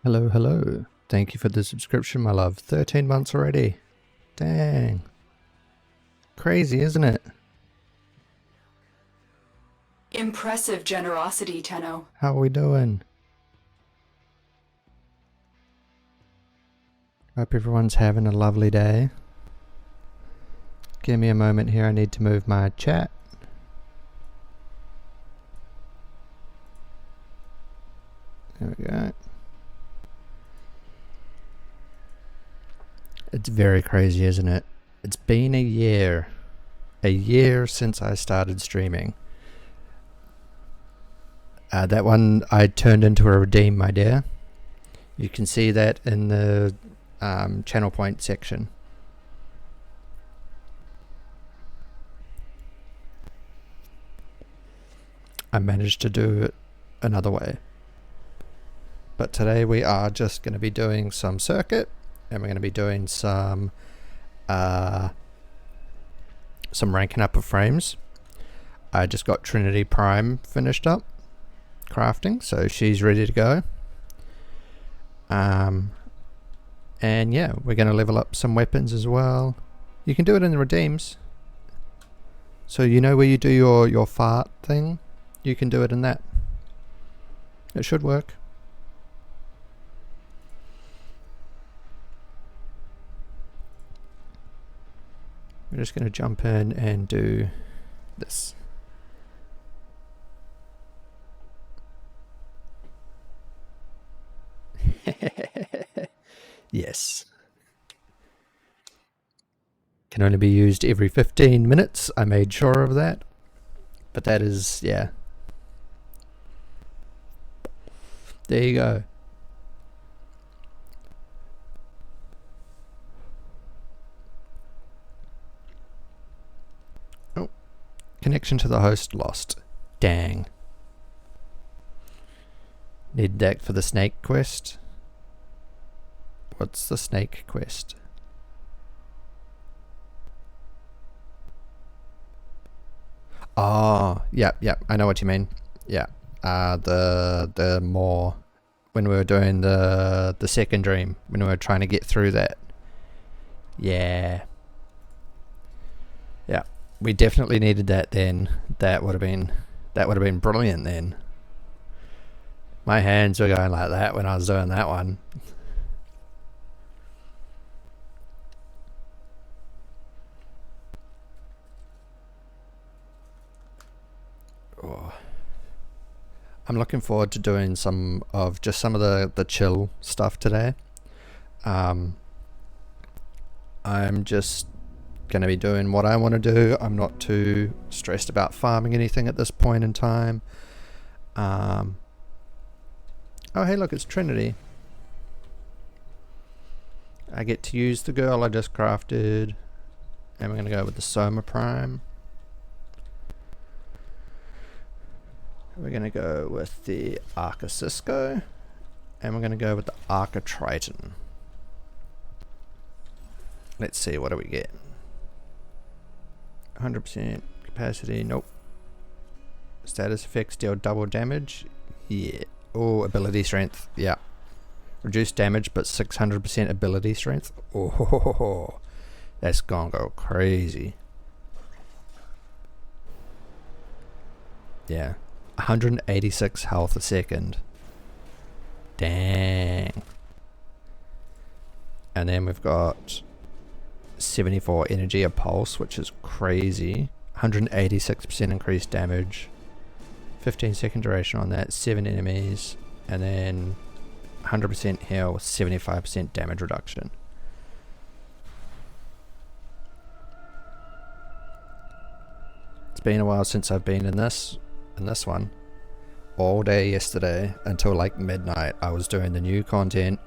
Hello, hello. Thank you for the subscription, my love. 13 months already. Dang. Crazy, isn't it? Impressive generosity, Tenno. How are we doing? Hope everyone's having a lovely day. Give me a moment here. I need to move my chat. There we go. It's very crazy, isn't it? It's been a year. A year since I started streaming. That one I turned into a redeem, my dear. You can see that in the channel point section. I managed to do it another way. But today we are just going to be doing some circuit, and we're going to be doing some ranking up of frames. I just got Trinity Prime finished up crafting, so she's ready to go. And yeah, we're going to level up some weapons as well. You can do it in the redeems. So you know where you do your fart thing? You can do it in that. It should work. We're just going to jump in and do this. Yes. Can only be used every 15 minutes. I made sure of that. But that is, yeah. There you go. Oh. Connection to the host lost. Dang. Need that for the snake quest. What's the snake quest? Oh, yep, I know what you mean. Yeah. The more when we were doing the second dream, when we were trying to get through that. Yeah. Yeah. We definitely needed that then. That would have been brilliant then. My hands were going like that when I was doing that one. Oh. I'm looking forward to doing some of the chill stuff today. I'm just going to be doing what I want to do. I'm not too stressed about farming anything at this point in time. Oh, hey, look, it's Trinity. I get to use the girl I just crafted. And we're going to go with the Soma Prime. We're going to go with the Arca Cisco. And we're going to go with the Arca Triton. Let's see, what do we get? 100% capacity, nope. Status effects deal double damage. Yeah. Oh, ability strength, yeah. Reduced damage, but 600% ability strength. Oh, that's gonna go crazy. Yeah. 186 health a second. Dang. And then we've got 74 energy a pulse, which is crazy. 186% increased damage. 15-second duration on that. 7 enemies. And then 100% heal with 75% damage reduction. It's been a while since I've been in this one. All day yesterday until like midnight I was doing the new content,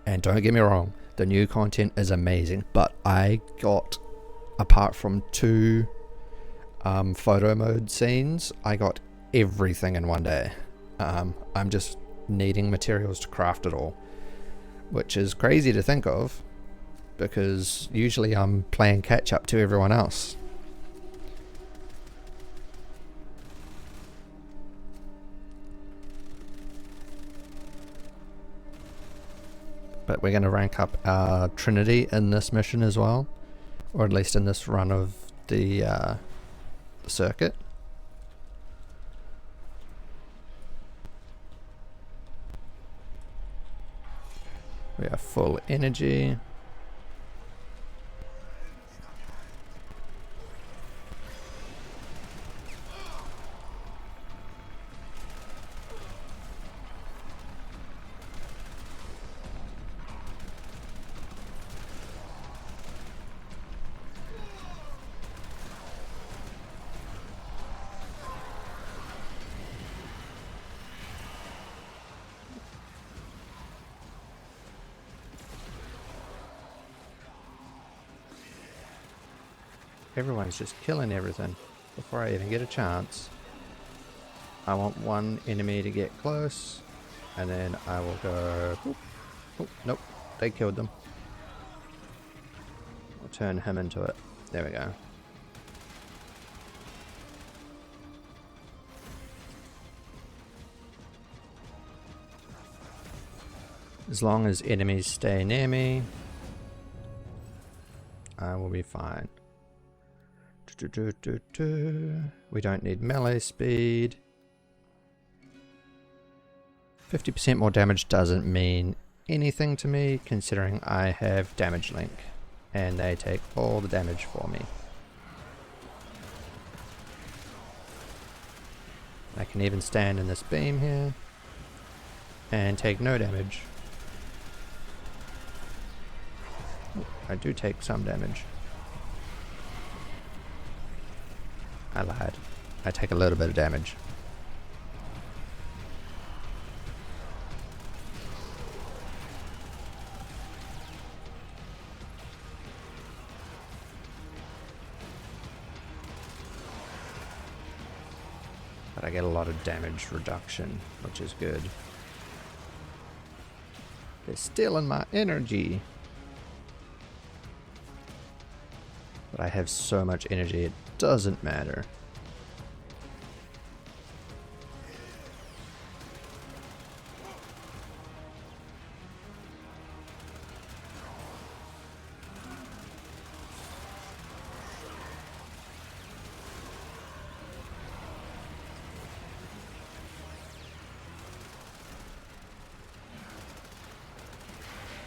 and don't get me wrong, the new content is amazing, but I got, apart from 2 photo mode scenes, I got everything in one day. I'm just needing materials to craft it all, which is crazy to think of because usually I'm playing catch up to everyone else. But we're going to rank up our Trinity in this mission as well. Or at least in this run of the circuit. We are full energy. Everyone's just killing everything before I even get a chance. I want one enemy to get close, and then I will go... Oh, nope, they killed them. I'll turn him into it. There we go. As long as enemies stay near me, I will be fine. We don't need melee speed. 50% more damage doesn't mean anything to me, considering I have damage link and they take all the damage for me. I can even stand in this beam here and take no damage. I do take some damage. I lied. I take a little bit of damage. But I get a lot of damage reduction, which is good. They're stealing my energy. But I have so much energy, it doesn't matter.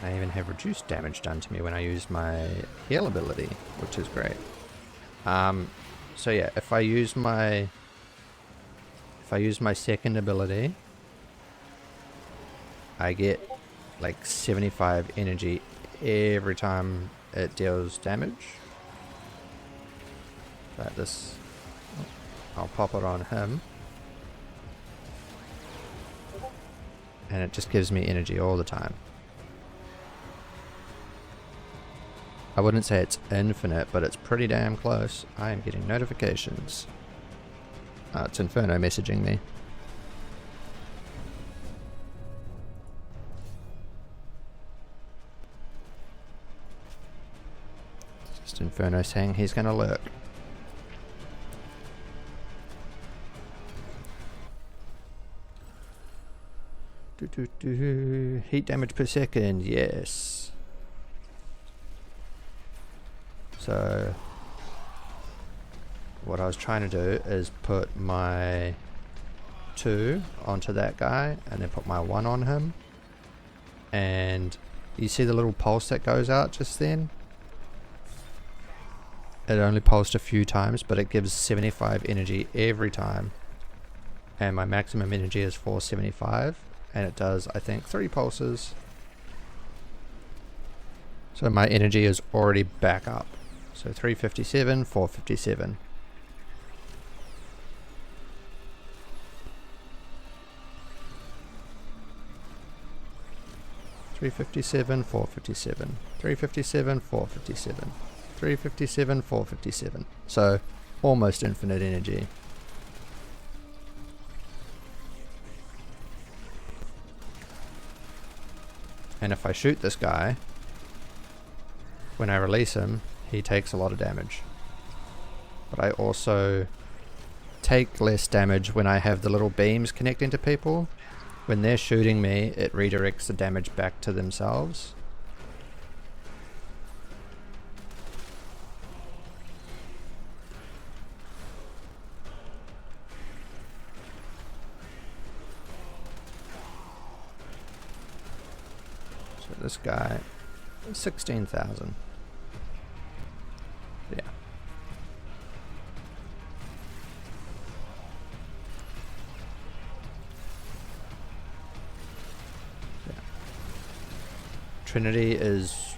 I even have reduced damage done to me when I use my heal ability, which is great. So yeah, if I use my second ability, I get like 75 energy every time it deals damage. But this, I'll pop it on him, and it just gives me energy all the time. I wouldn't say it's infinite, but it's pretty damn close. I am getting notifications. It's Inferno messaging me. Just Inferno saying he's gonna lurk. Heat damage per second, yes. So what I was trying to do is put my 2 onto that guy and then put my 1 on him, and you see the little pulse that goes out just then? It only pulsed a few times, but it gives 75 energy every time, and my maximum energy is 475, and it does, I think, 3 pulses. So my energy is already back up. So 357, 457. $357, 457. 357, 457. 357, 457. So almost infinite energy. And if I shoot this guy, when I release him, he takes a lot of damage. But I also take less damage when I have the little beams connecting to people, when they're shooting me, it redirects the damage back to themselves. So this guy, 16,000. Yeah. Trinity is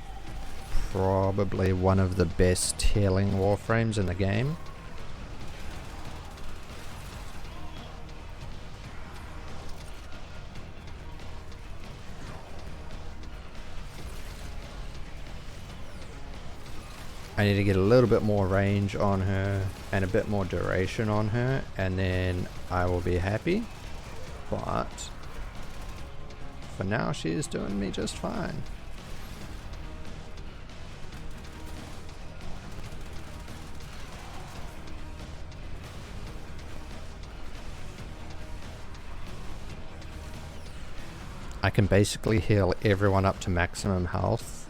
probably one of the best healing warframes in the game. I need to get a little bit more range on her and a bit more duration on her, and then I will be happy. But for now, she is doing me just fine. I can basically heal everyone up to maximum health.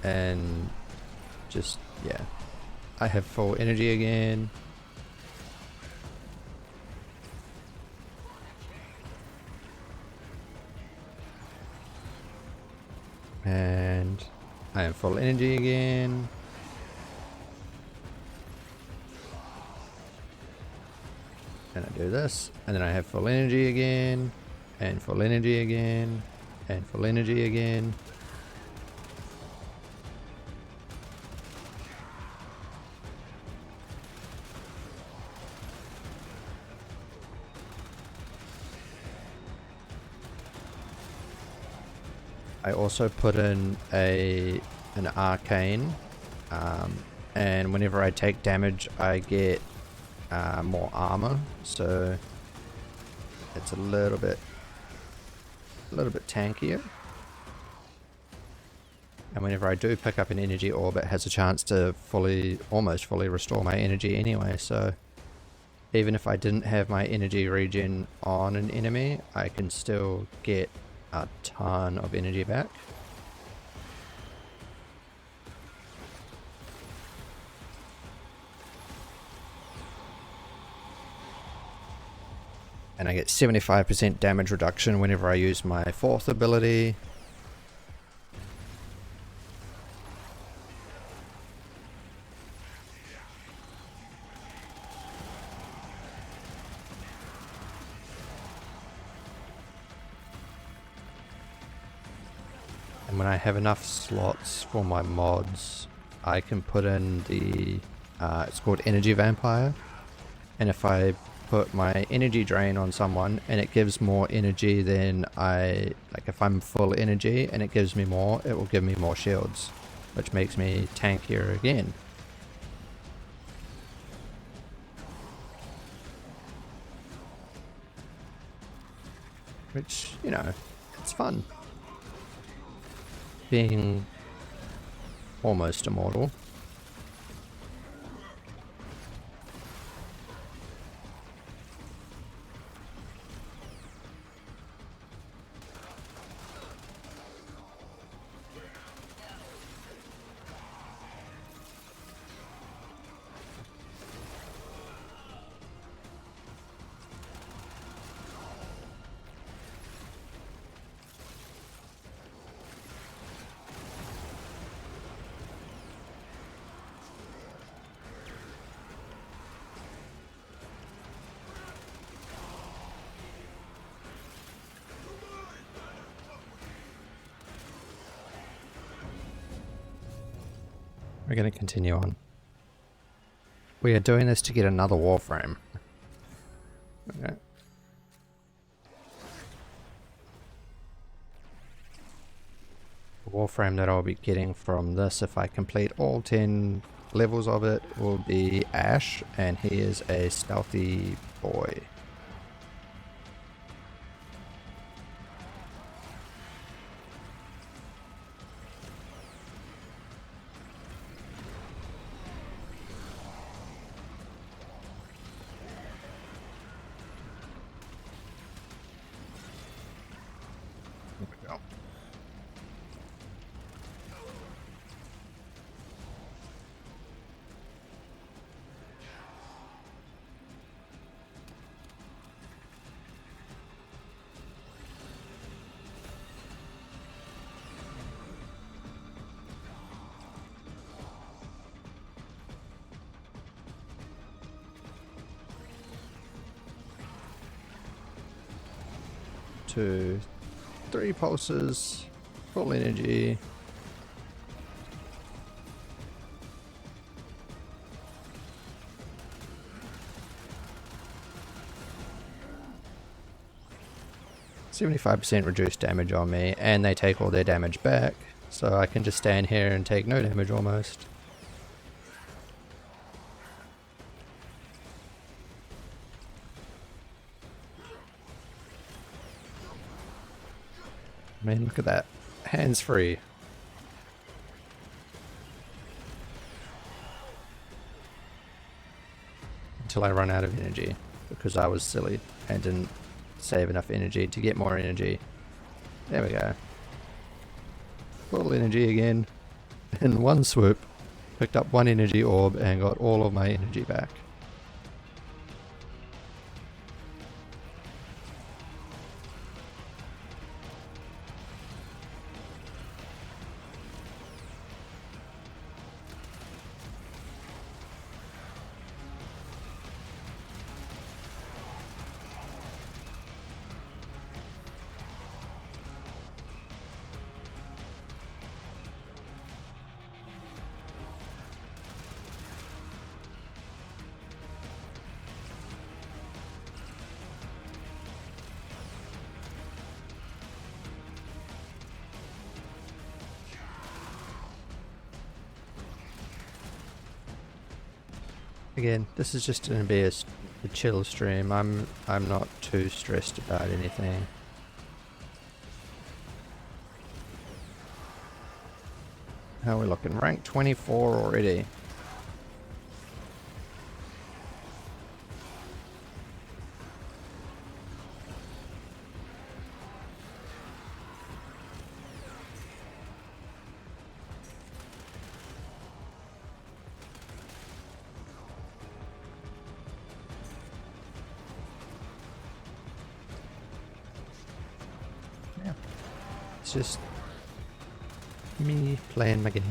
And just, yeah. I have full energy again. And I have full energy again. And I do this, and then I have full energy again, and full energy again, and full energy again. I also put in an arcane, and whenever I take damage, I get more armor, so it's a little bit tankier. And whenever I do pick up an energy orb, it has a chance to almost fully restore my energy anyway. So even if I didn't have my energy regen on an enemy, I can still get a ton of energy back. And I get 75% damage reduction whenever I use my fourth ability. And when I have enough slots for my mods, I can put in the, it's called Energy Vampire. And if I put my energy drain on someone and it gives more energy than if I'm full energy and it gives me more, it will give me more shields, which makes me tankier again. Which, you know, it's fun. Being almost immortal. We're going to continue on. We are doing this to get another warframe. Okay. The warframe that I'll be getting from this, if I complete all 10 levels of it, will be Ash, and he is a stealthy boy. 2, 3 pulses, full energy. %75% reduced damage on me, and they take all their damage back, so I can just stand here and take no damage almost. I mean, look at that. Hands free. Until I run out of energy, because I was silly and didn't save enough energy to get more energy. There we go. Full energy again. In one swoop, picked up 1 energy orb and got all of my energy back. Again, this is just going to be a chill stream. I'm not too stressed about anything. How are we looking? Rank 24 already. It's just me playing my game.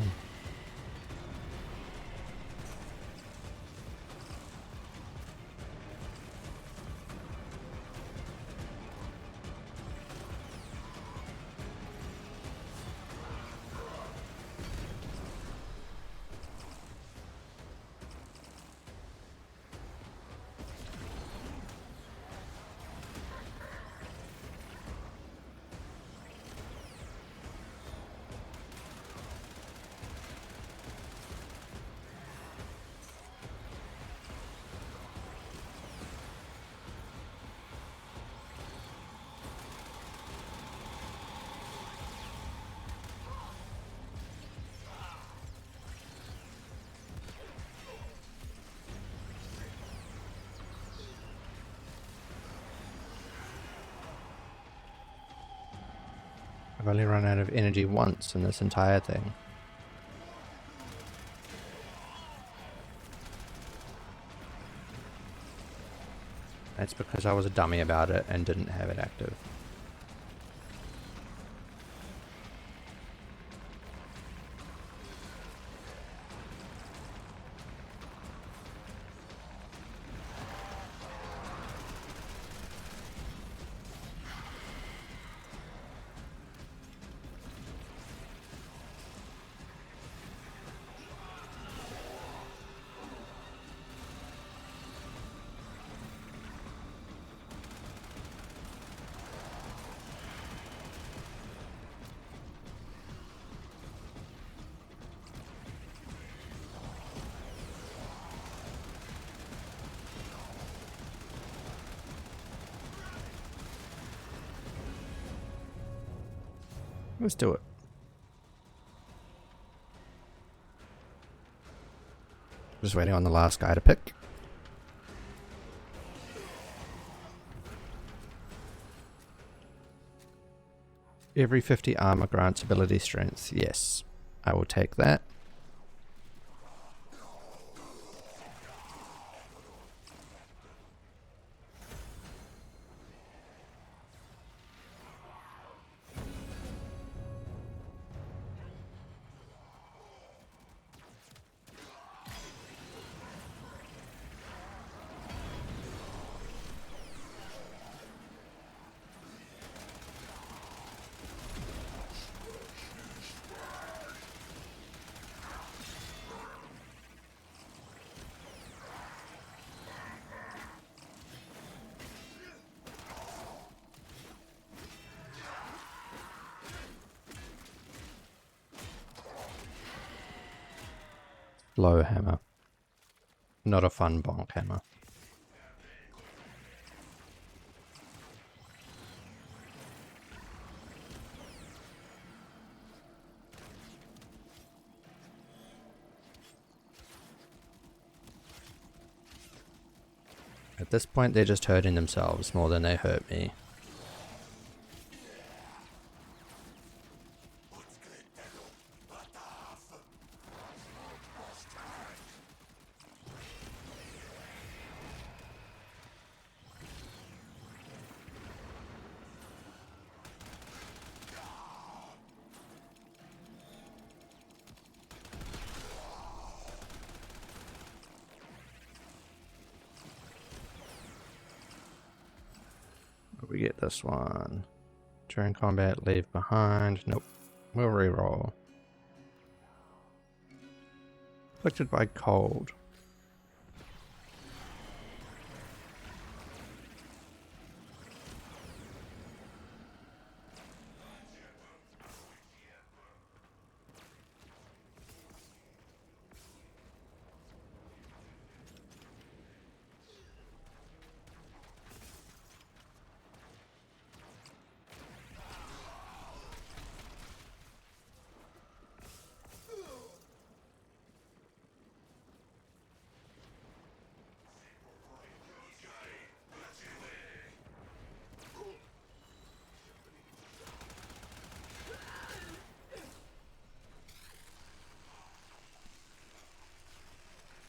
I've only run out of energy once in this entire thing. That's because I was a dummy about it and didn't have it active. Let's do it. Just waiting on the last guy to pick. Every 50 armor grants ability strength. Yes, I will take that. Low hammer. Not a fun bonk hammer. At this point, they're just hurting themselves more than they hurt me. We get this one. During combat, leave behind. Nope. We'll reroll. Afflicted by cold.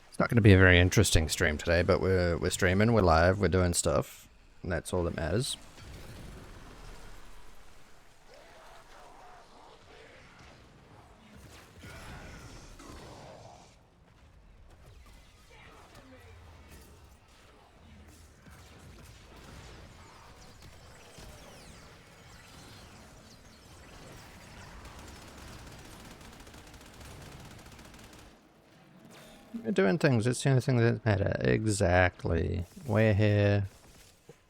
It's not going to be a very interesting stream today, but we're streaming, we're live, we're doing stuff, and that's all that matters. We're doing things, it's the only thing that matter. Exactly. We're here.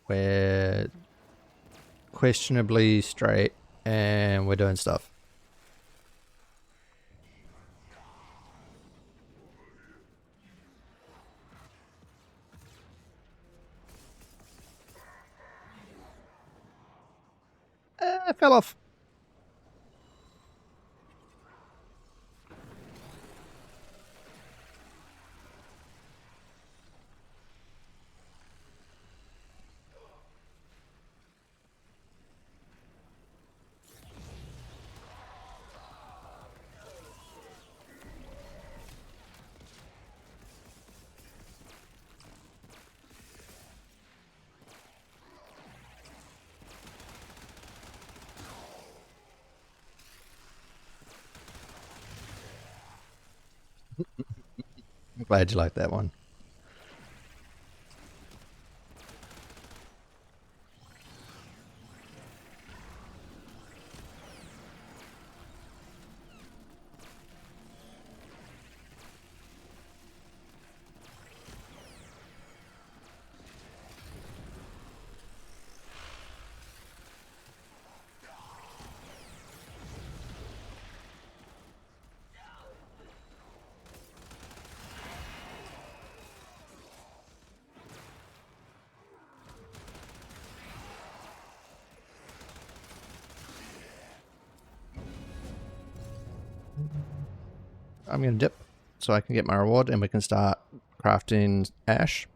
We're questionably straight, and we're doing stuff. I fell off. I'm glad you like that one. I'm going to dip so I can get my reward and we can start crafting ash.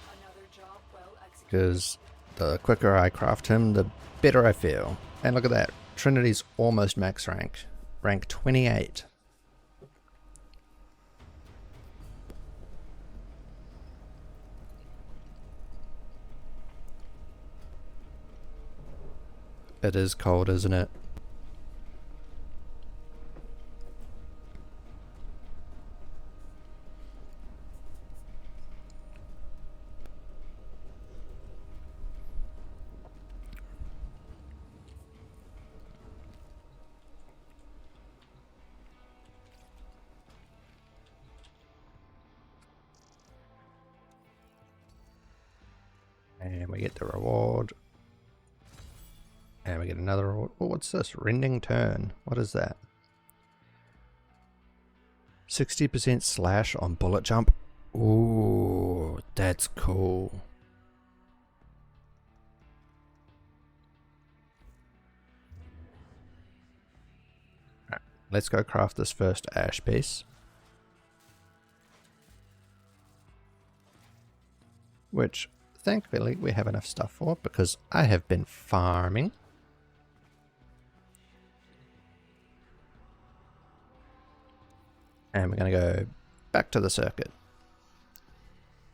Another job well executed. Because the quicker I craft him, the better I feel. And look at that. Trinity's almost max rank. Rank 28. It is cold, isn't it? And we get the reward. And we get another... Oh, what's this? Rending Turn. What is that? 60% slash on bullet jump. Ooh, that's cool. Alright, let's go craft this first ash piece. Which, thankfully, we have enough stuff for because I have been farming. And we're going to go back to the circuit.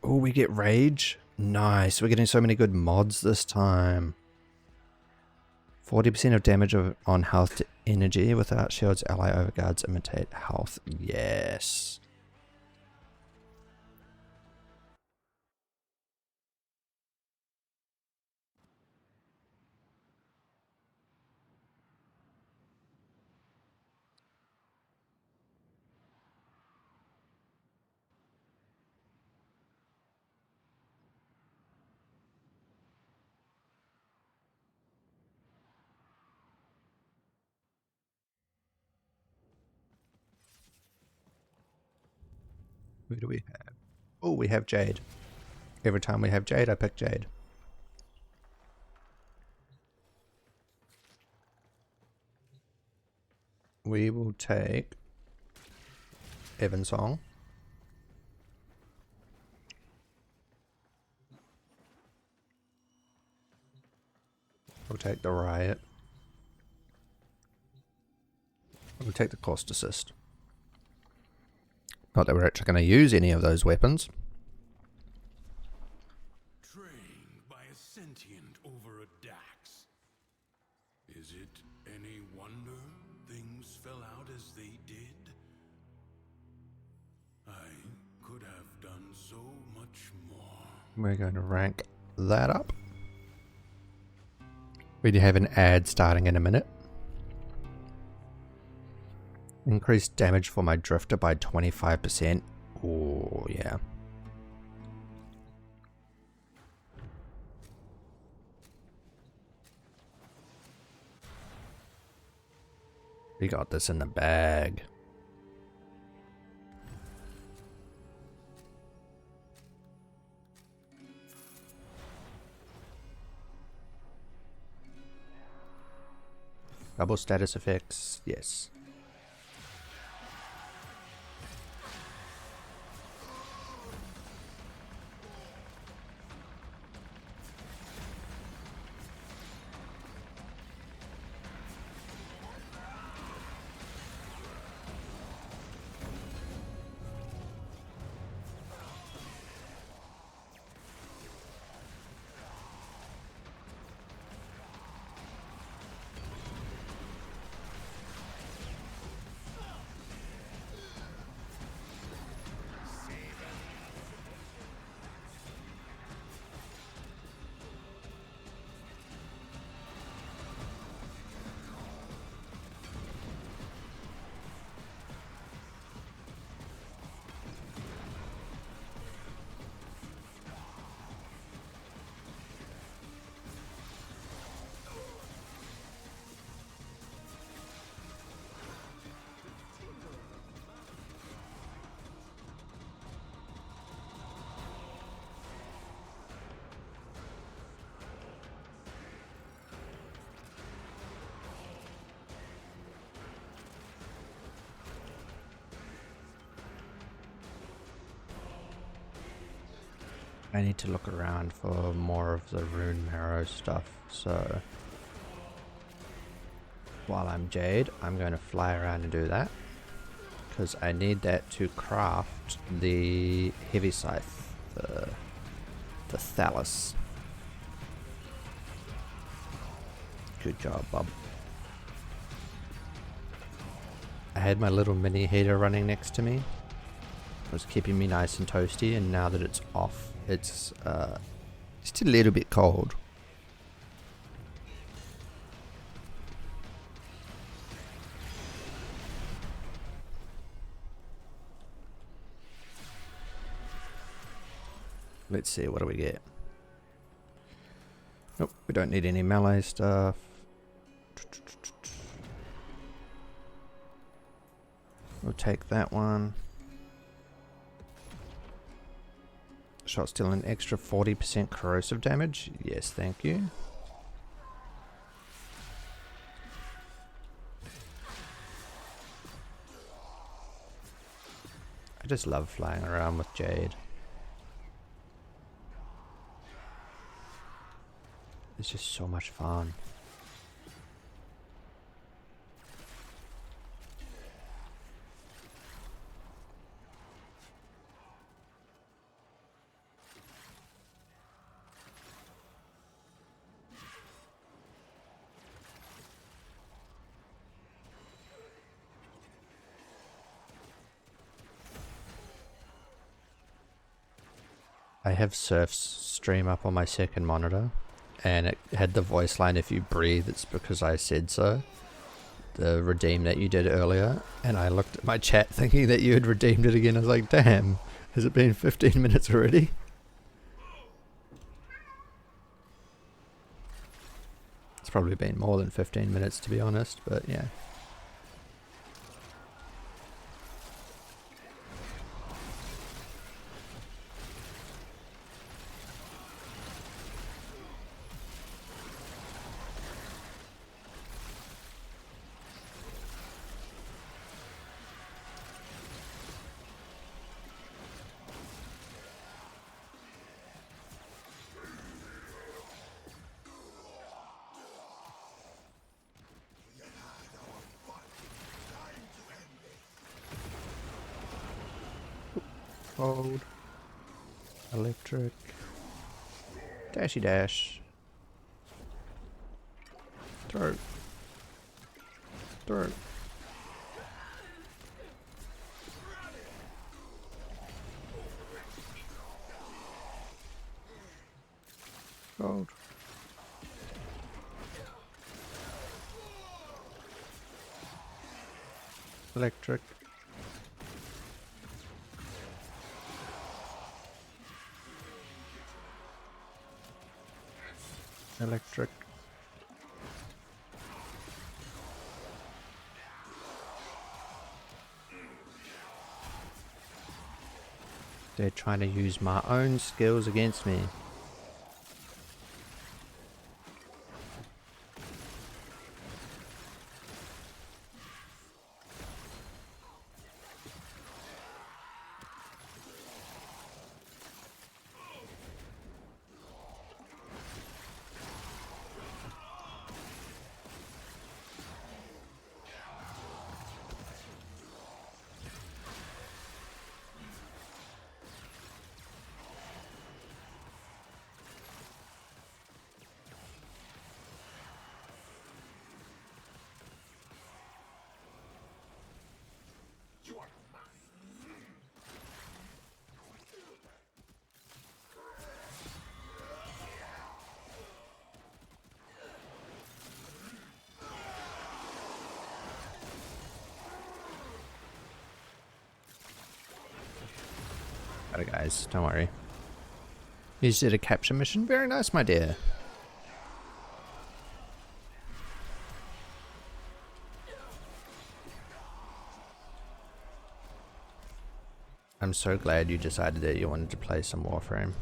Oh, we get rage. Nice. We're getting so many good mods this time. 40% of damage on health to energy without shields, ally overguards imitate health. Yes. Who do we have? Oh, we have Jade. Every time we have Jade, I pick Jade. We will take Evensong. We'll take the Riot. We'll take the Cost Assist. Not that we're actually going to use any of those weapons. Trained by a sentient over a Dax. Is it any wonder things fell out as they did? I could have done so much more. We're going to rank that up. We do have an ad starting in a minute. Increased damage for my drifter by 25%. Oh, yeah. We got this in the bag. Double status effects, yes. I need to look around for more of the Rune Marrow stuff, so while I'm Jade, I'm going to fly around and do that, because I need that to craft the Heavy Scythe, the Thallus. Good job, Bob. I had my little mini heater running next to me. It was keeping me nice and toasty, and now that it's off, it's just a little bit cold. Let's see, what do we get? Nope, we don't need any melee stuff. We'll take that one. Shot still an extra 40% corrosive damage. Yes, thank you. I just love flying around with Jade. It's just so much fun. I have Surf's stream up on my second monitor, and it had the voice line, if you breathe, it's because I said so. The redeem that you did earlier, and I looked at my chat thinking that you had redeemed it again. I was like, damn, has it been 15 minutes already? It's probably been more than 15 minutes to be honest, but yeah. Hold. Electric. Dashy dash. Throw. Throw. Hold. Electric. Electric. They're trying to use my own skills against me. Got it, guys. Don't worry. You just did a capture mission. Very nice, my dear. I'm so glad you decided that you wanted to play some Warframe.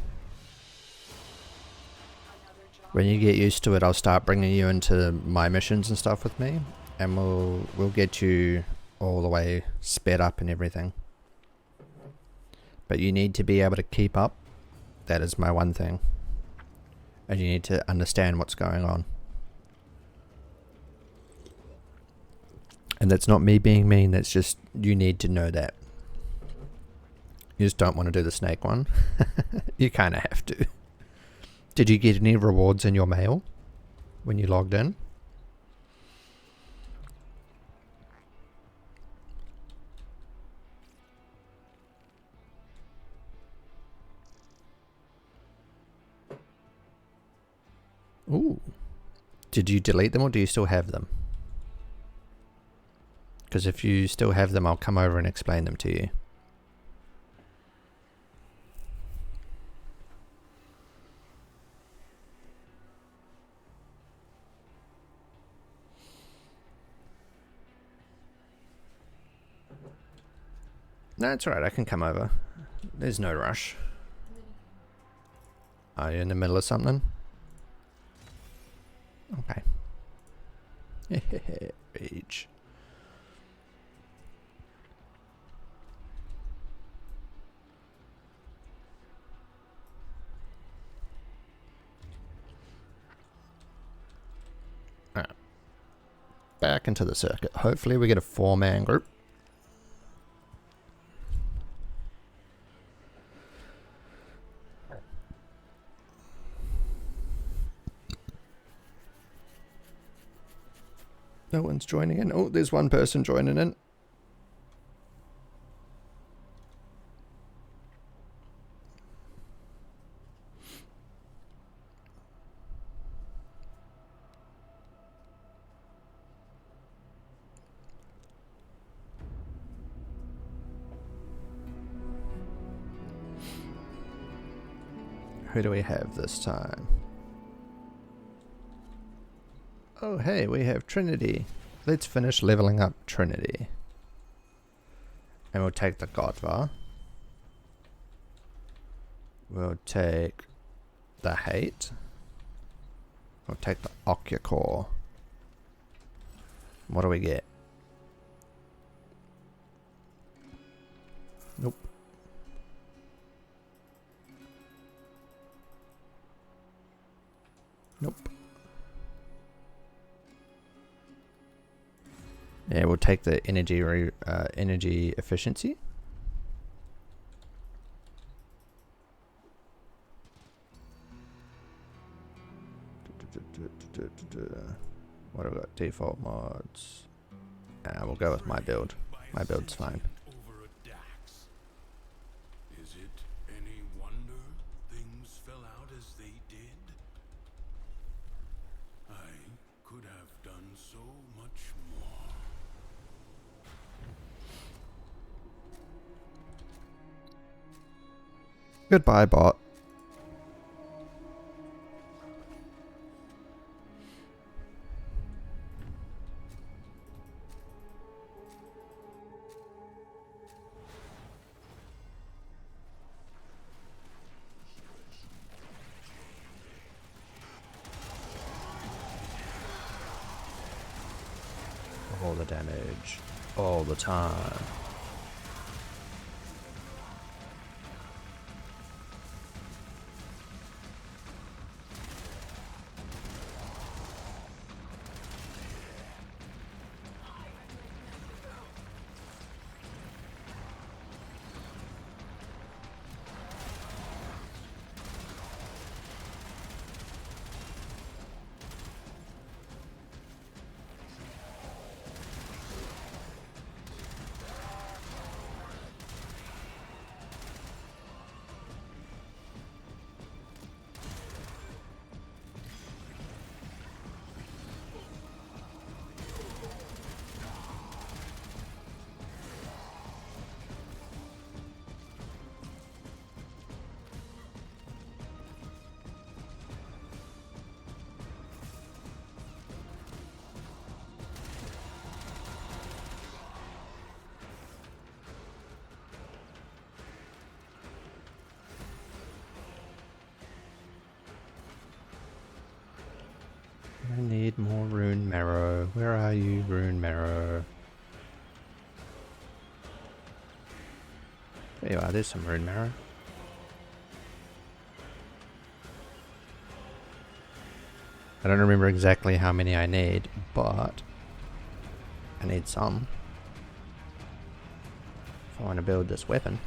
When you get used to it, I'll start bringing you into my missions and stuff with me, and we'll get you all the way sped up and everything. But you need to be able to keep up. That is my one thing. And you need to understand what's going on. And that's not me being mean, that's just you need to know that. You just don't want to do the snake one. You kind of have to. Did you get any rewards in your mail when you logged in? Ooh. Did you delete them or do you still have them? Because if you still have them, I'll come over and explain them to you. No, it's alright, I can come over. There's no rush. Are you in the middle of something? Okay. Rage. Alright. Back into the circuit. Hopefully we get a 4-man group. No one's joining in. Oh, there's one person joining in. Who do we have this time? Oh, hey, we have Trinity. Let's finish leveling up Trinity. And we'll take the Godvar. We'll take the Hate. We'll take the Occupcore. What do we get? Nope. Nope. Yeah, we'll take the energy efficiency. What have we got? Default mods. We'll go with my build. My build's fine. Over a Dax. Is it any wonder things fell out as they did? I could have done so much more. Goodbye, bot. All the damage, all the time. I need more rune marrow. Where are you, rune marrow? There you are, there's some rune marrow. I don't remember exactly how many I need, but I need some if I want to build this weapon.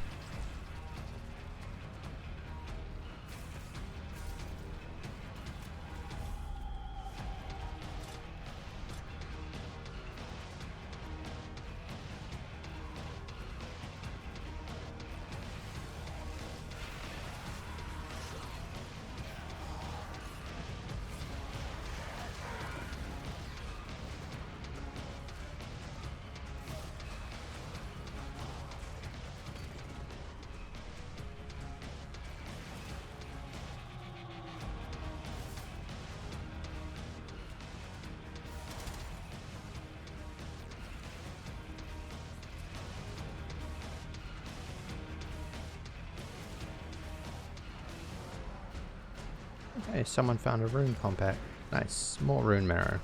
Hey, someone found a rune compact. Nice. More rune marrow.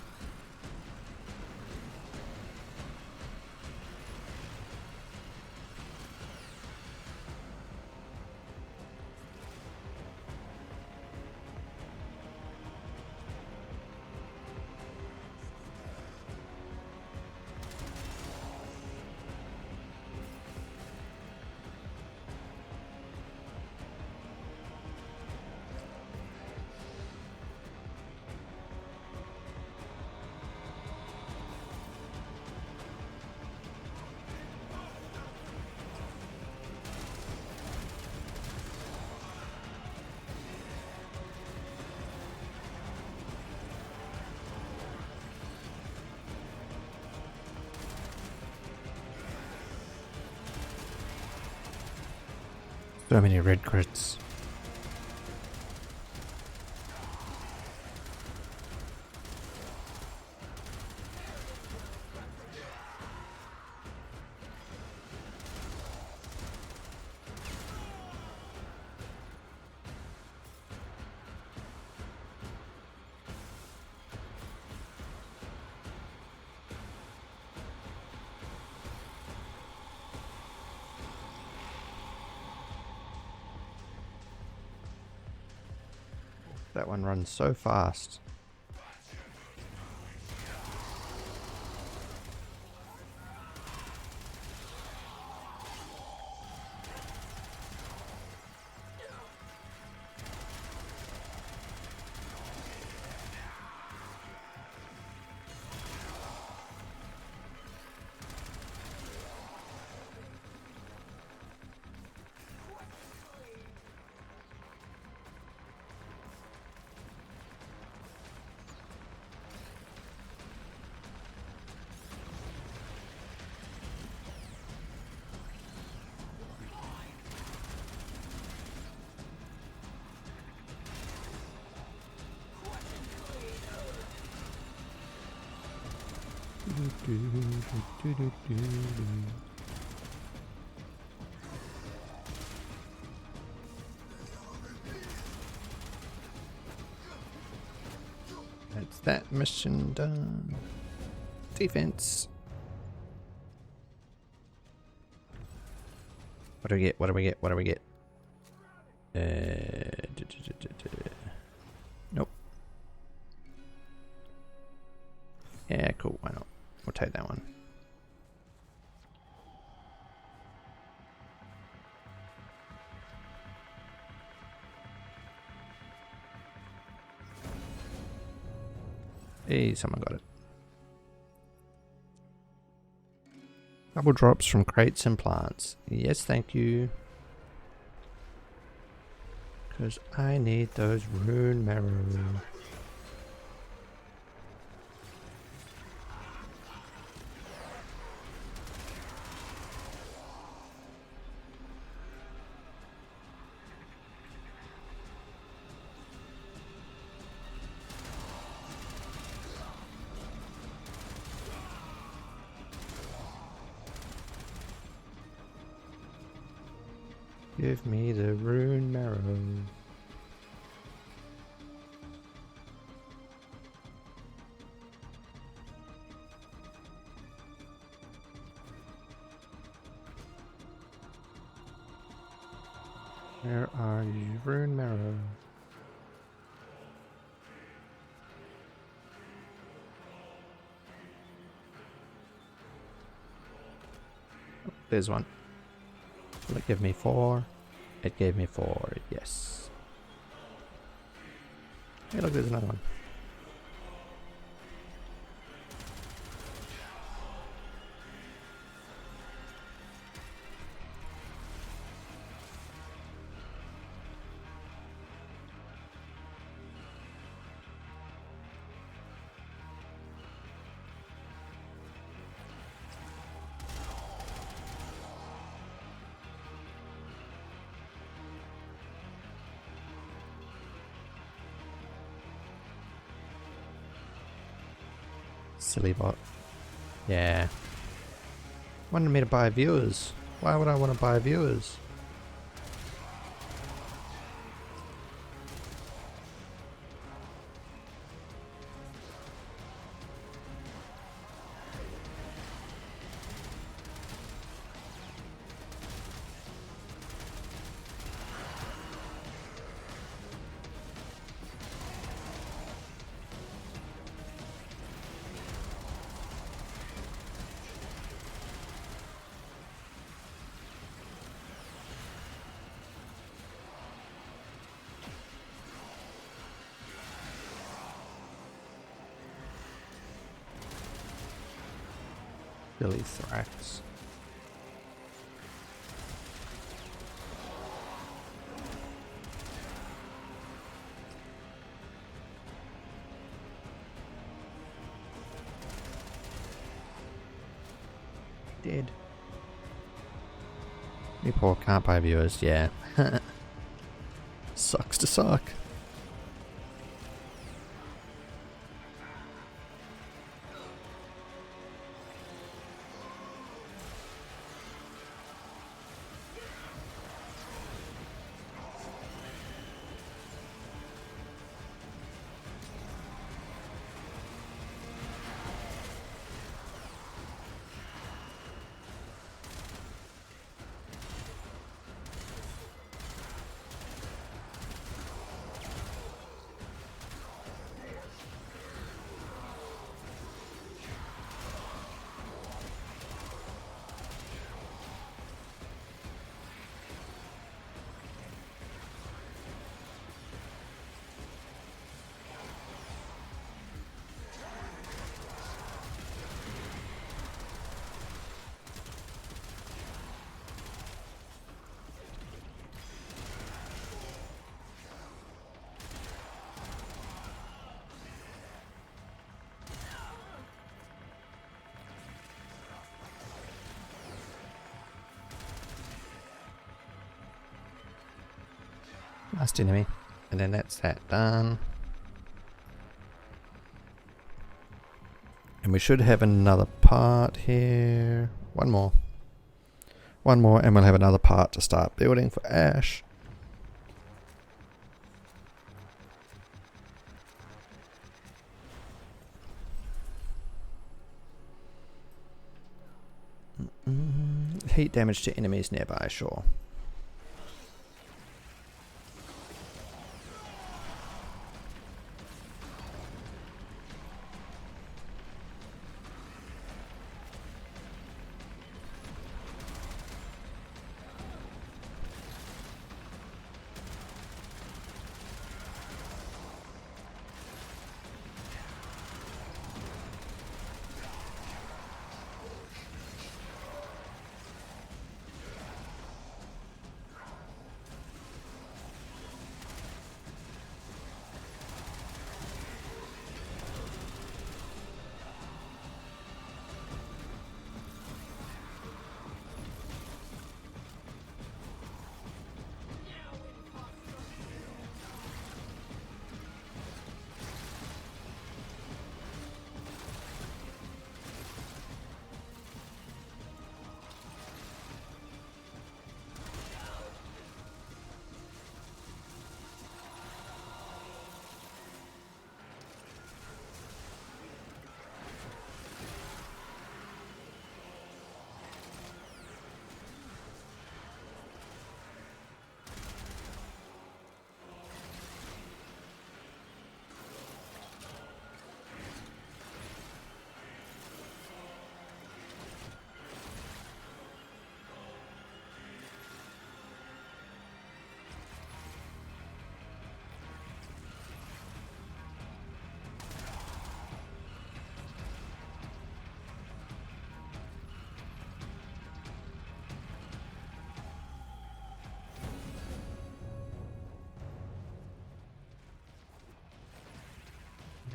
So many red crits. That one runs so fast. That's that mission done. Defense. What do we get? What do we get? What do we get? Nope. Yeah, cool. Why not? We'll take that one. Hey, someone got it. Double drops from crates and plants. Yes, thank you. Because I need those rune marrow. Give me the rune marrow. Where are you, rune marrow? Oh, there's one. Will it give me 4? It gave me 4, yes. Hey, look, there's another one. Silly bot. Yeah. Wanted me to buy viewers. Why would I want to buy viewers? Billy Thrax. Dead. You poor can't buy viewers, yeah. Sucks to suck. Last enemy. And then that's that done. And we should have another part here. One more. One more and we'll have another part to start building for Ash. Heat damage to enemies nearby, sure.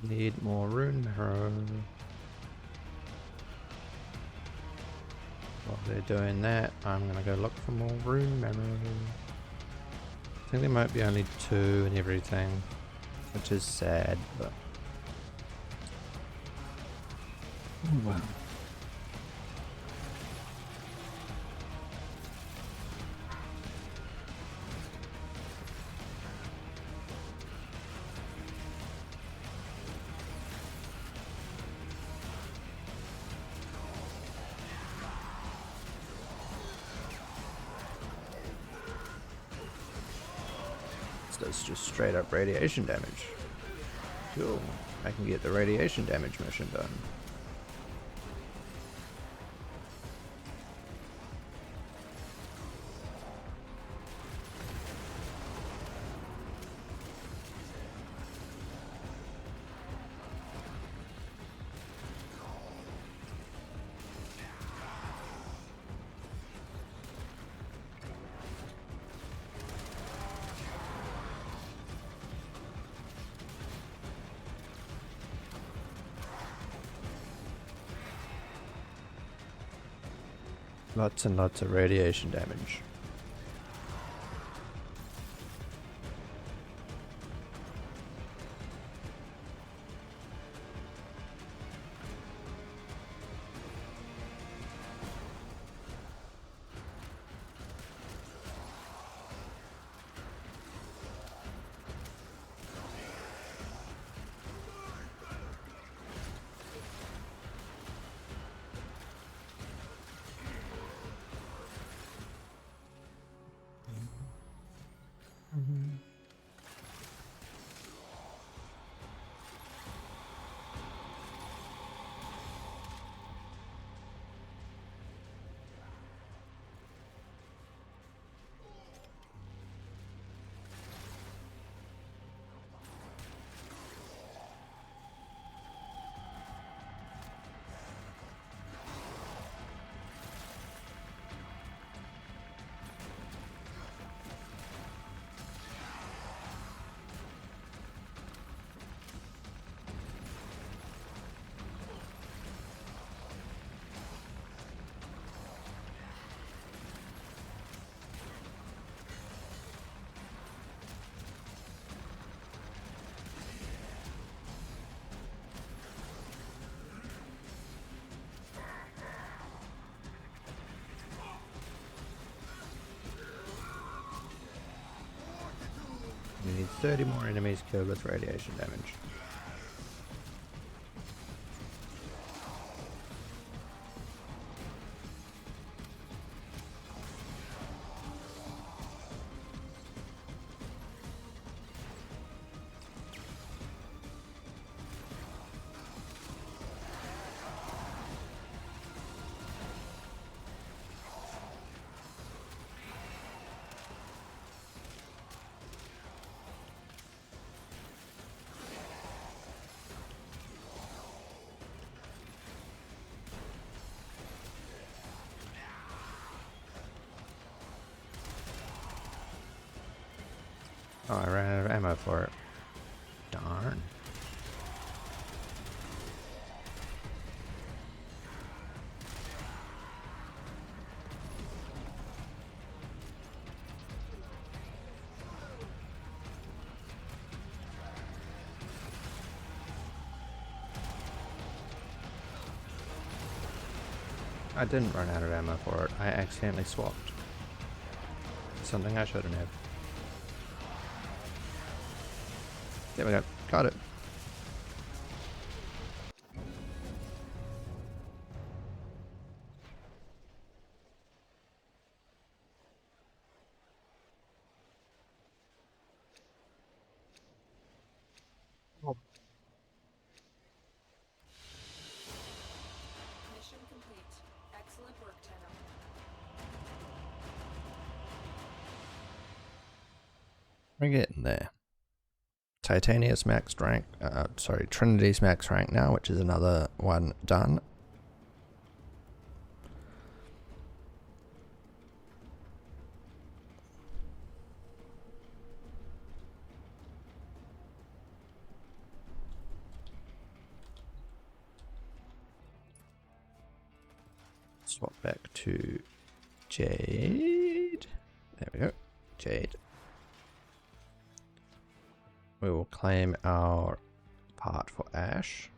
Need more rune marrow. While they're doing that, I'm gonna go look for more rune marrow. I think there might be only 2 and everything, which is sad, but oh well. That's just straight up radiation damage. Cool. I can get the radiation damage mission done. Lots and lots of radiation damage. You need 30 more enemies killed with radiation damage. Oh, I ran out of ammo for it. Darn. I didn't run out of ammo for it. I accidentally swapped. Something I shouldn't have. There we go. Got it. Mission complete. Excellent work, Tenno. We're getting there. Titania's max rank, Trinity's max rank now, which is another one done. Swap back to Jade. There we go. Jade. We will claim our part for Ash.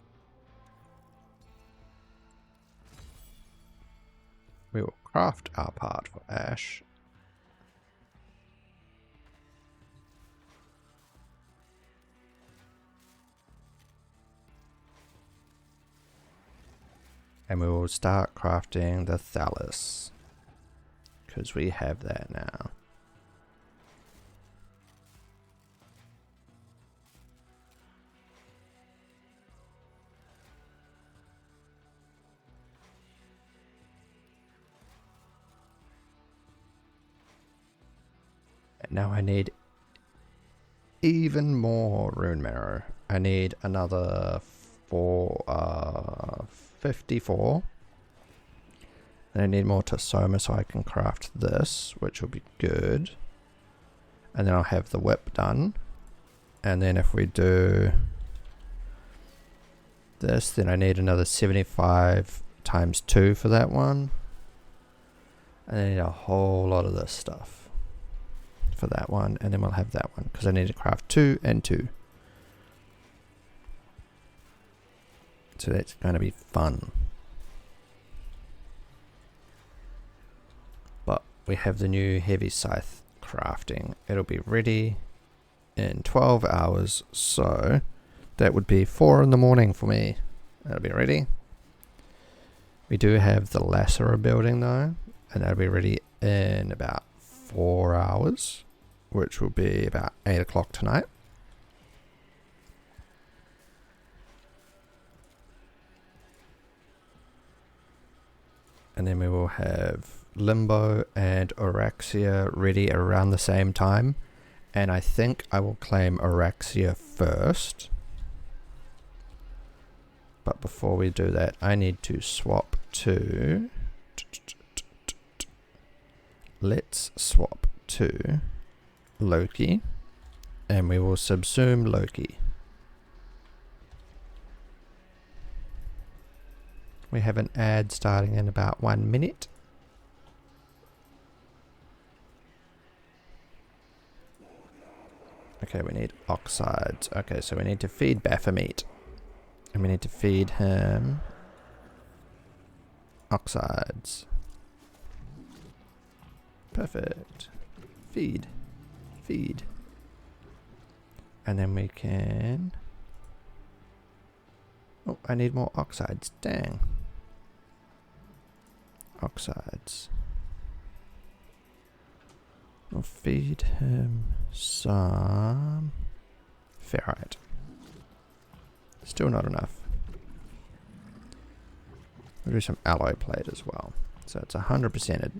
We will craft our part for Ash. And we will start crafting the Thallus, because we have that now. And now I need even more rune marrow. I need another 54. Then I need more Tasoma so I can craft this, which will be good. And then I'll have the whip done. And then if we do this, then I need another 75 times 2 for that one. And I need a whole lot of this stuff for that one, and then we'll have that one because I need to craft 2 and 2. So that's going to be fun. But we have the new heavy scythe crafting. It'll be ready in 12 hours, so that would be 4 in the morning for me. That'll be ready. We do have the lacerer building though, and that'll be ready in about 4 hours, which will be about 8 o'clock tonight. And then we will have Limbo and Araxia ready around the same time. And I think I will claim Araxia first. But before we do that, I need to swap to... Let's swap to Loki. And we will subsume Loki. We have an ad starting in about 1 minute. Okay, we need oxides. Okay, so we need to feed Baphomet. And we need to feed him oxides. Perfect. Feed. Feed. And then we can... Oh, I need more oxides. Dang. Oxides. We'll feed him some ferrite. Still not enough. We'll do some alloy plate as well. So it's 100%ed.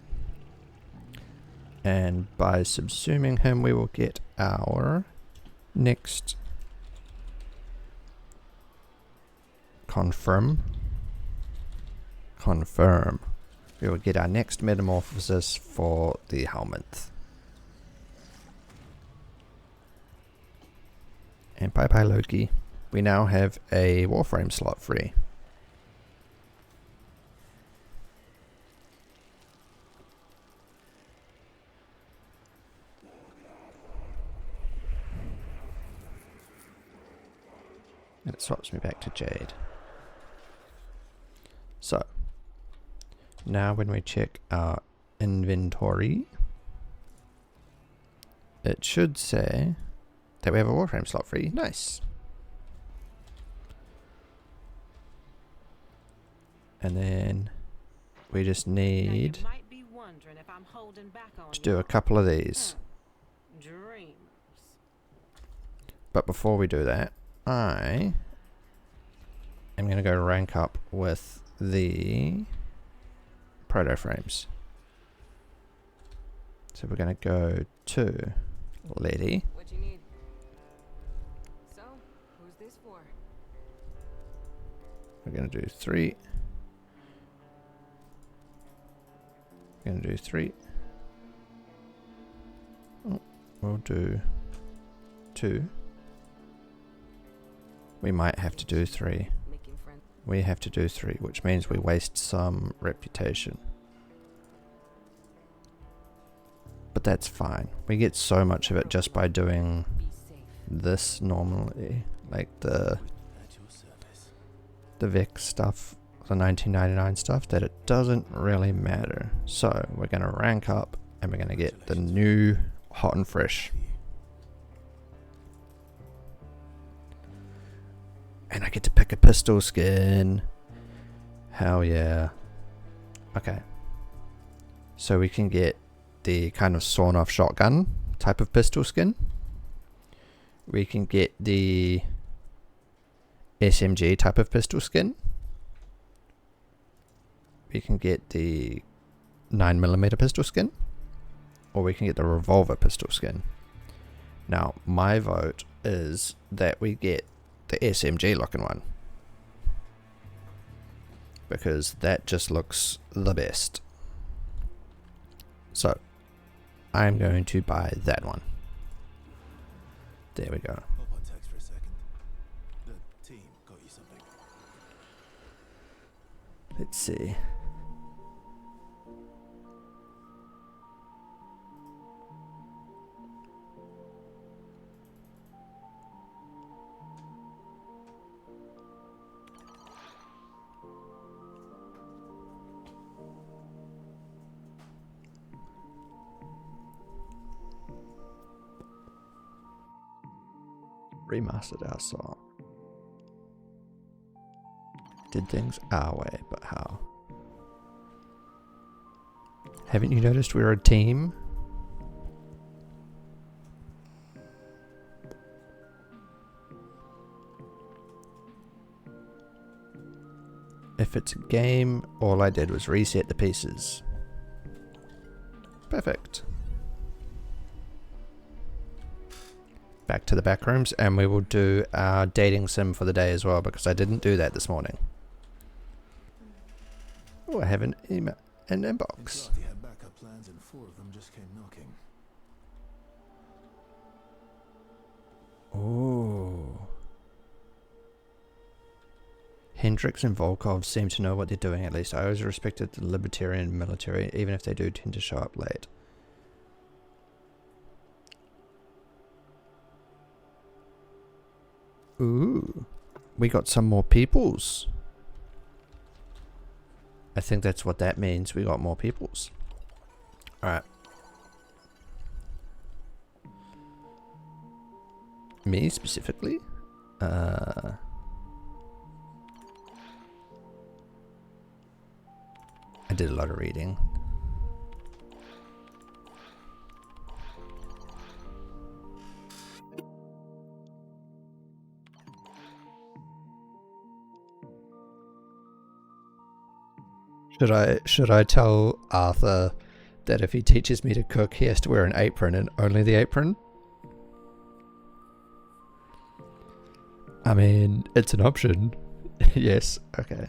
And by subsuming him, we will get our next confirm. We will get our next metamorphosis for the helmet. And bye bye Loki. We now have a Warframe slot free. And it swaps me back to Jade. So, now when we check our inventory, it should say that we have a Warframe slot free. Nice. And then we just need to do a couple of these. But before we do that, I am going to go rank up with the proto frames. So we're going to go to Lady. What you need? So, who's this for? We're going to do 3. We're going to do 3. Oh, we'll do 2. We might have to do 3. We have to do 3, which means we waste some reputation. But that's fine. We get so much of it just by doing this normally. Like the Vex stuff, the 1999 stuff, that it doesn't really matter. So we're going to rank up and we're going to get the new hot and fresh. And I get to pick a pistol skin. Hell yeah. Okay. So we can get the kind of sawn off shotgun type of pistol skin. We can get the SMG type of pistol skin. We can get the 9mm pistol skin. Or we can get the revolver pistol skin. Now, my vote is that we get the SMG looking one, because that just looks the best. So I'm going to buy that one. There we go. Hop on text for a second. The team got you something. Let's see. Remastered our song. Did things our way, but how? Haven't you noticed we're a team? If it's a game, all I did was reset the pieces. Perfect. Back to the back rooms, and we will do our dating sim for the day as well, because I didn't do that this morning. Oh, I have an email, an inbox. He had backup plans and 4 of them just came knocking. Oh. Hendricks and Volkov seem to know what they're doing, at least. I always respected the libertarian military, even if they do tend to show up late. Ooh. We got some more peoples. I think that's what that means. We got more peoples. Alright. Me specifically? I did a lot of reading. Should I tell Arthur that if he teaches me to cook, he has to wear an apron and only the apron? I mean, it's an option. Yes, okay.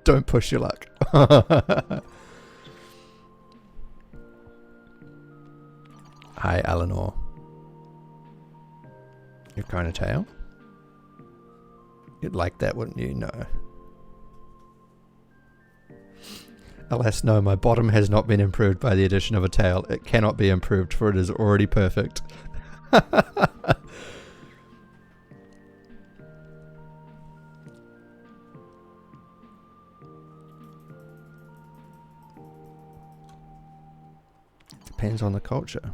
Don't push your luck. Hi, Eleanor. You're growing a tail? You'd like that, wouldn't you? No. Alas, no, my bottom has not been improved by the addition of a tail. It cannot be improved, for it is already perfect. Depends on the culture.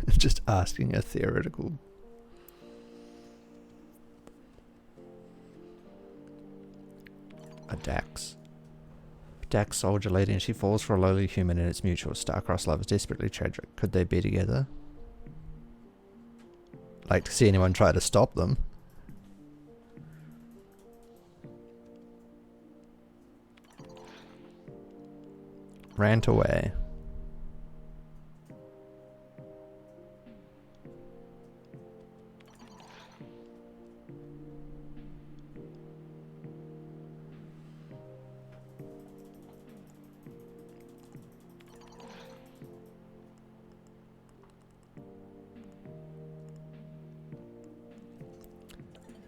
Just asking a theoretical. A Dax. Dax soldier lady, and she falls for a lowly human, and it's mutual. Star-crossed love is desperately tragic. Could they be together? Like to see anyone try to stop them. Rant away.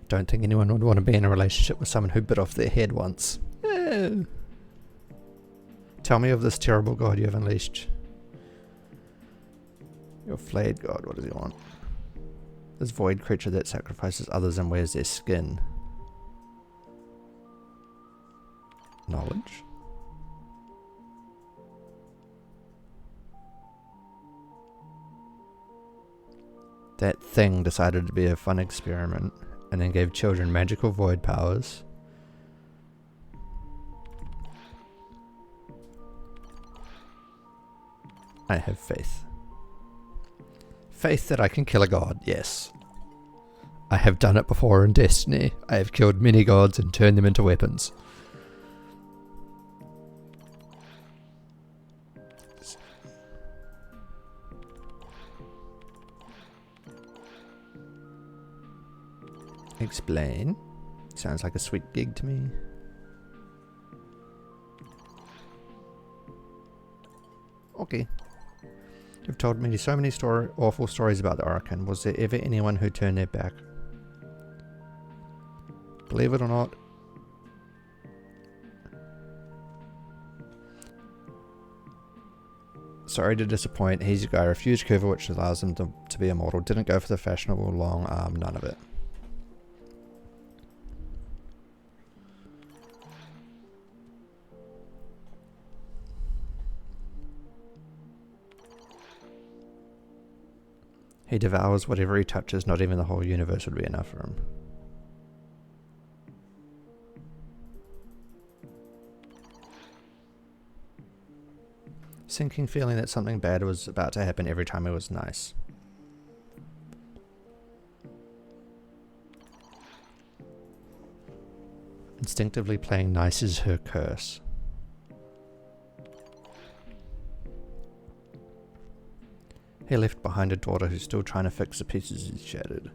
Don't think anyone would want to be in a relationship with someone who bit off their head once. Tell me of this terrible god you have unleashed. Your flayed god, what does he want? This void creature that sacrifices others and wears their skin. Knowledge? That thing decided to be a fun experiment and then gave children magical void powers. I have faith. Faith that I can kill a god, yes. I have done it before in Destiny. I have killed many gods and turned them into weapons. Explain. Sounds like a sweet gig to me. Okay. You've told me so many awful stories about the Orokin. Was there ever anyone who turned their back? Believe it or not. Sorry to disappoint. He's a guy refused cover, which allows him to be immortal. Didn't go for the fashionable long arm. None of it. He devours whatever he touches, not even the whole universe would be enough for him. Sinking feeling that something bad was about to happen every time it was nice. Instinctively playing nice is her curse. He left behind a daughter who's still trying to fix the pieces he's shattered.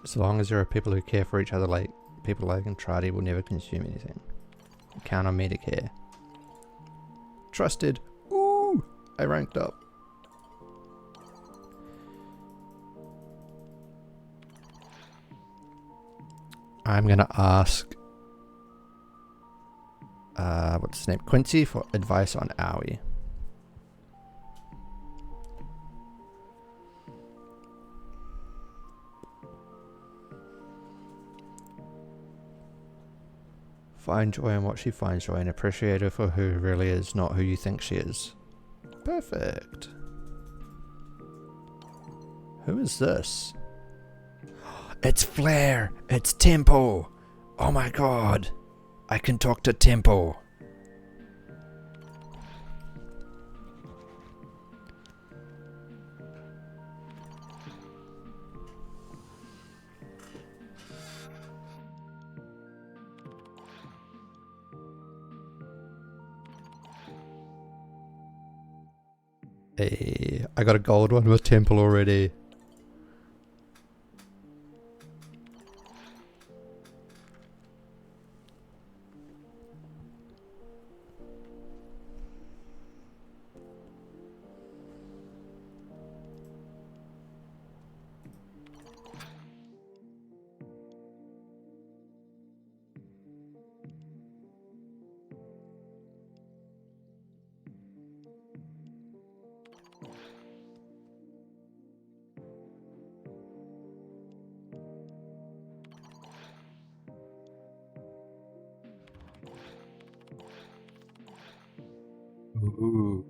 As long as there are people who care for each other like people like Entradi will never consume anything. Count on me to care. Trusted. Ooh! I ranked up. I'm gonna ask what's his name? Quincy for advice on Aoi. Find joy in what she finds joy and appreciate her for who really is, not who you think she is. Perfect. Who is this? It's Flare! It's Tempo! Oh my god! I can talk to Tempo! Hey, I got a gold one with Temple already. Ooh.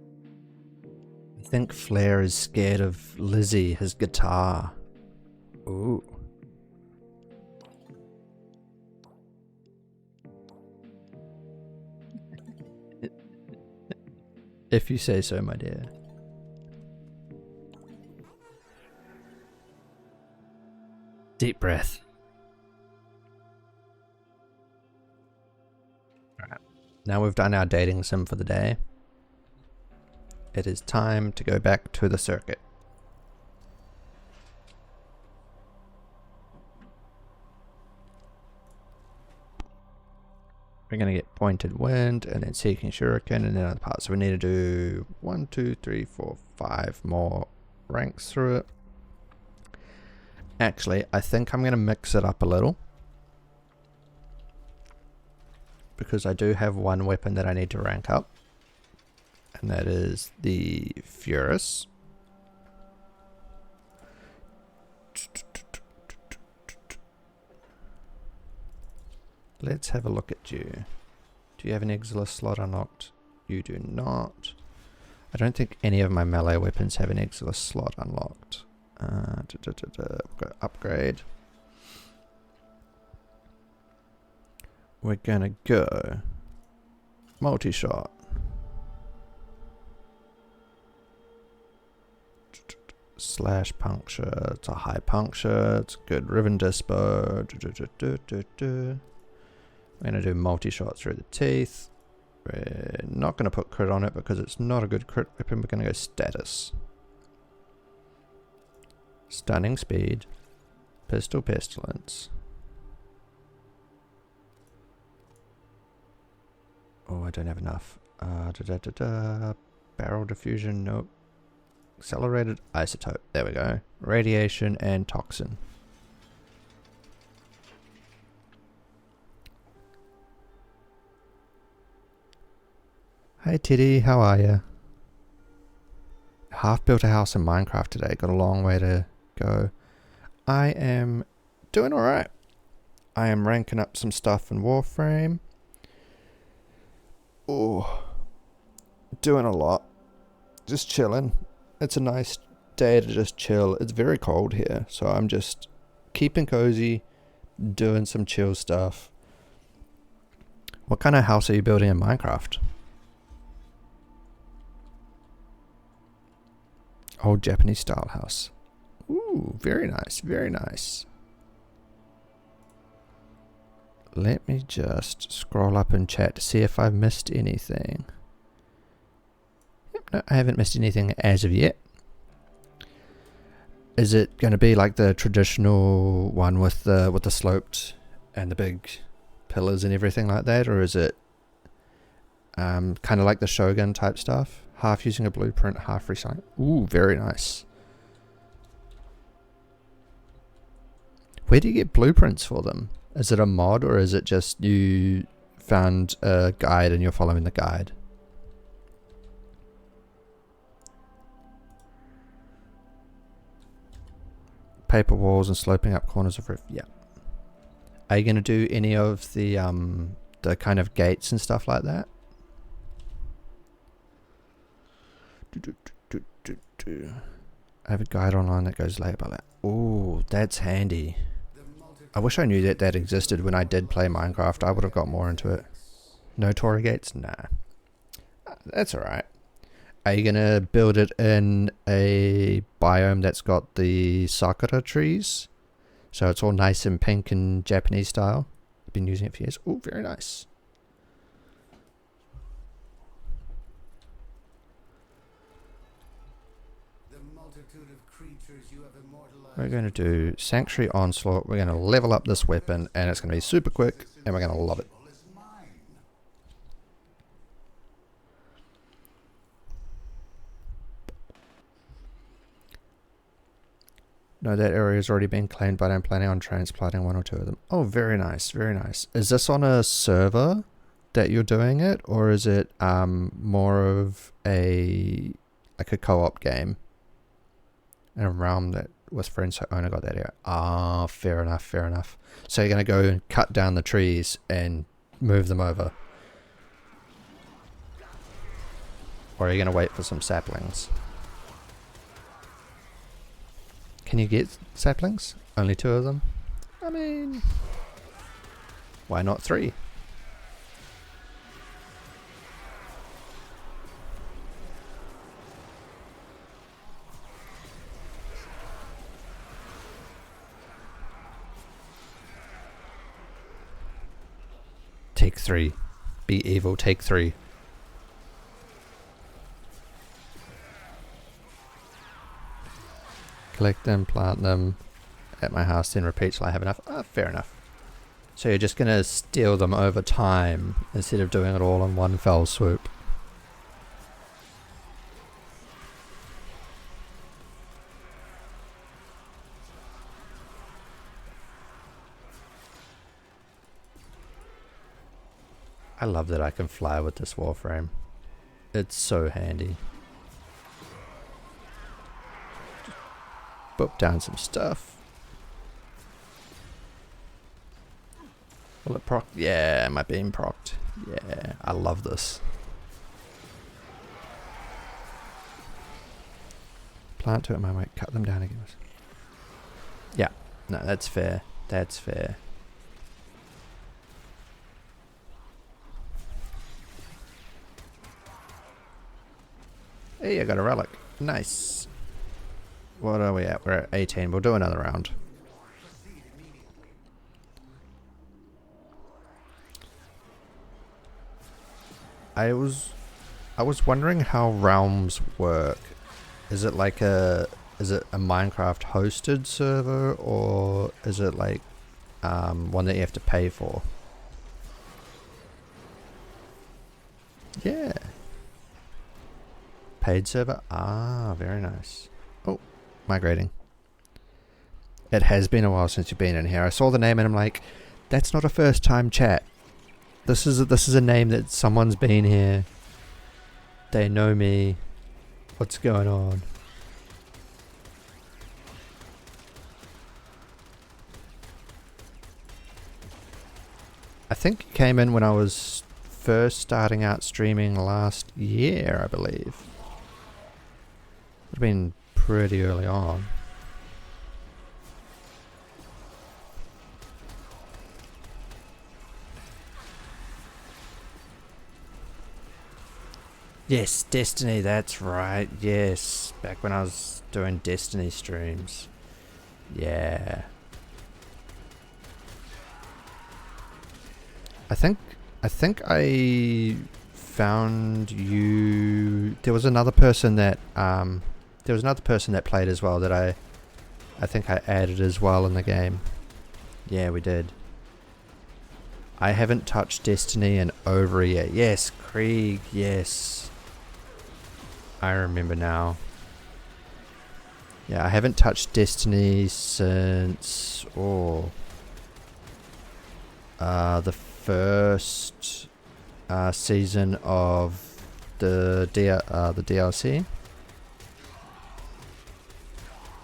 I think Flare is scared of Lizzie, his guitar. Ooh. If you say so, my dear. Deep breath. Alright. Now we've done our dating sim for the day. It is time to go back to the circuit. We're going to get Pointed Wind and then Seeking Shuriken and then other parts. So we need to do 1, 2, 3, 4, 5 more ranks through it. Actually, I think I'm going to mix it up a little. Because I do have one weapon that I need to rank up. And that is the Furus. Let's have a look at you. Do you have an Exilus slot unlocked? You do not. I don't think any of my melee weapons have an Exilus slot unlocked. Got upgrade. We're gonna go multi-shot. Slash puncture. It's a high puncture. It's good. Riven Dispo. We're going to do multi-shot through the teeth. We're not going to put crit on it because it's not a good crit weapon. We're going to go status. Stunning speed. Pistol pestilence. Oh, I don't have enough. Barrel diffusion, nope. Accelerated isotope. There we go. Radiation and toxin. Hey Teddy, how are you? Half built a house in Minecraft today. Got a long way to go. I am doing alright. I am ranking up some stuff in Warframe. Oh, doing a lot. Just chilling. It's a nice day to just chill. It's very cold here, so I'm just keeping cozy, doing some chill stuff. What kind of house are you building in Minecraft? Old Japanese style house. Ooh, very nice, very nice. Let me just scroll up in chat to see if I've missed anything. Yep, no, I haven't missed anything as of yet. Is it going to be like the traditional one with the sloped and the big pillars and everything like that, or is it kind of like the Shogun type stuff? Half using a blueprint, half recycling. Ooh, very nice. Where do you get blueprints for them? Is it a mod, or is it just you found a guide and you're following the guide? Paper walls and sloping up corners of roof. Yeah. Are you going to do any of the kind of gates and stuff like that? I have a guide online that goes late about that. Ooh, that's handy. I wish I knew that that existed when I did play Minecraft. I would have got more into it. No Torii gates? Nah. That's alright. Are you going to build it in a biome that's got the sakura trees? So it's all nice and pink and Japanese style. I've been using it for years. Ooh, very nice. We're going to do Sanctuary Onslaught. We're going to level up this weapon, and it's going to be super quick, and we're going to love it. No, that area has already been claimed, but I'm planning on transplanting one or two of them. Oh, very nice, very nice. Is this on a server that you're doing it, or is it more of a co-op game in a realm that with friends who only got that area? Ah, fair enough, fair enough. So you're going to go and cut down the trees and move them over, or are you going to wait for some saplings? Can you get saplings? Only 2 of them? I mean, why not 3? Take 3. Be evil, take 3. Collect them, plant them at my house, then repeat till I have enough. Ah, fair enough. So you're just going to steal them over time instead of doing it all in one fell swoop. I love that I can fly with this Warframe. It's so handy. Boop down some stuff. Will it proc? Yeah, my beam procced. Yeah, I love this. Plant to it my way, cut them down again. Yeah, no, that's fair. That's fair. Hey, I got a relic. Nice. What are we at? We're at 18. We'll do another round. I was wondering how realms work. Is it like a Minecraft hosted server, or is it like one that you have to pay for? Yeah. Paid server? Ah, very nice. Nice. Oh, migrating. It has been a while since you've been in here. I saw the name and I'm like, that's not a first time chat. This is a name that someone's been here. They know me. What's going on? I think you came in when I was first starting out streaming last year, I believe. Would have been pretty early on. Yes, Destiny, that's right. Yes, back when I was doing Destiny streams. Yeah. I think I found you. There was another person that played as well that I think I added as well in the game. Yeah, we did. I haven't touched Destiny in over a year. Yes, Krieg, yes. I remember now. Yeah, I haven't touched Destiny since the first season of the DLC.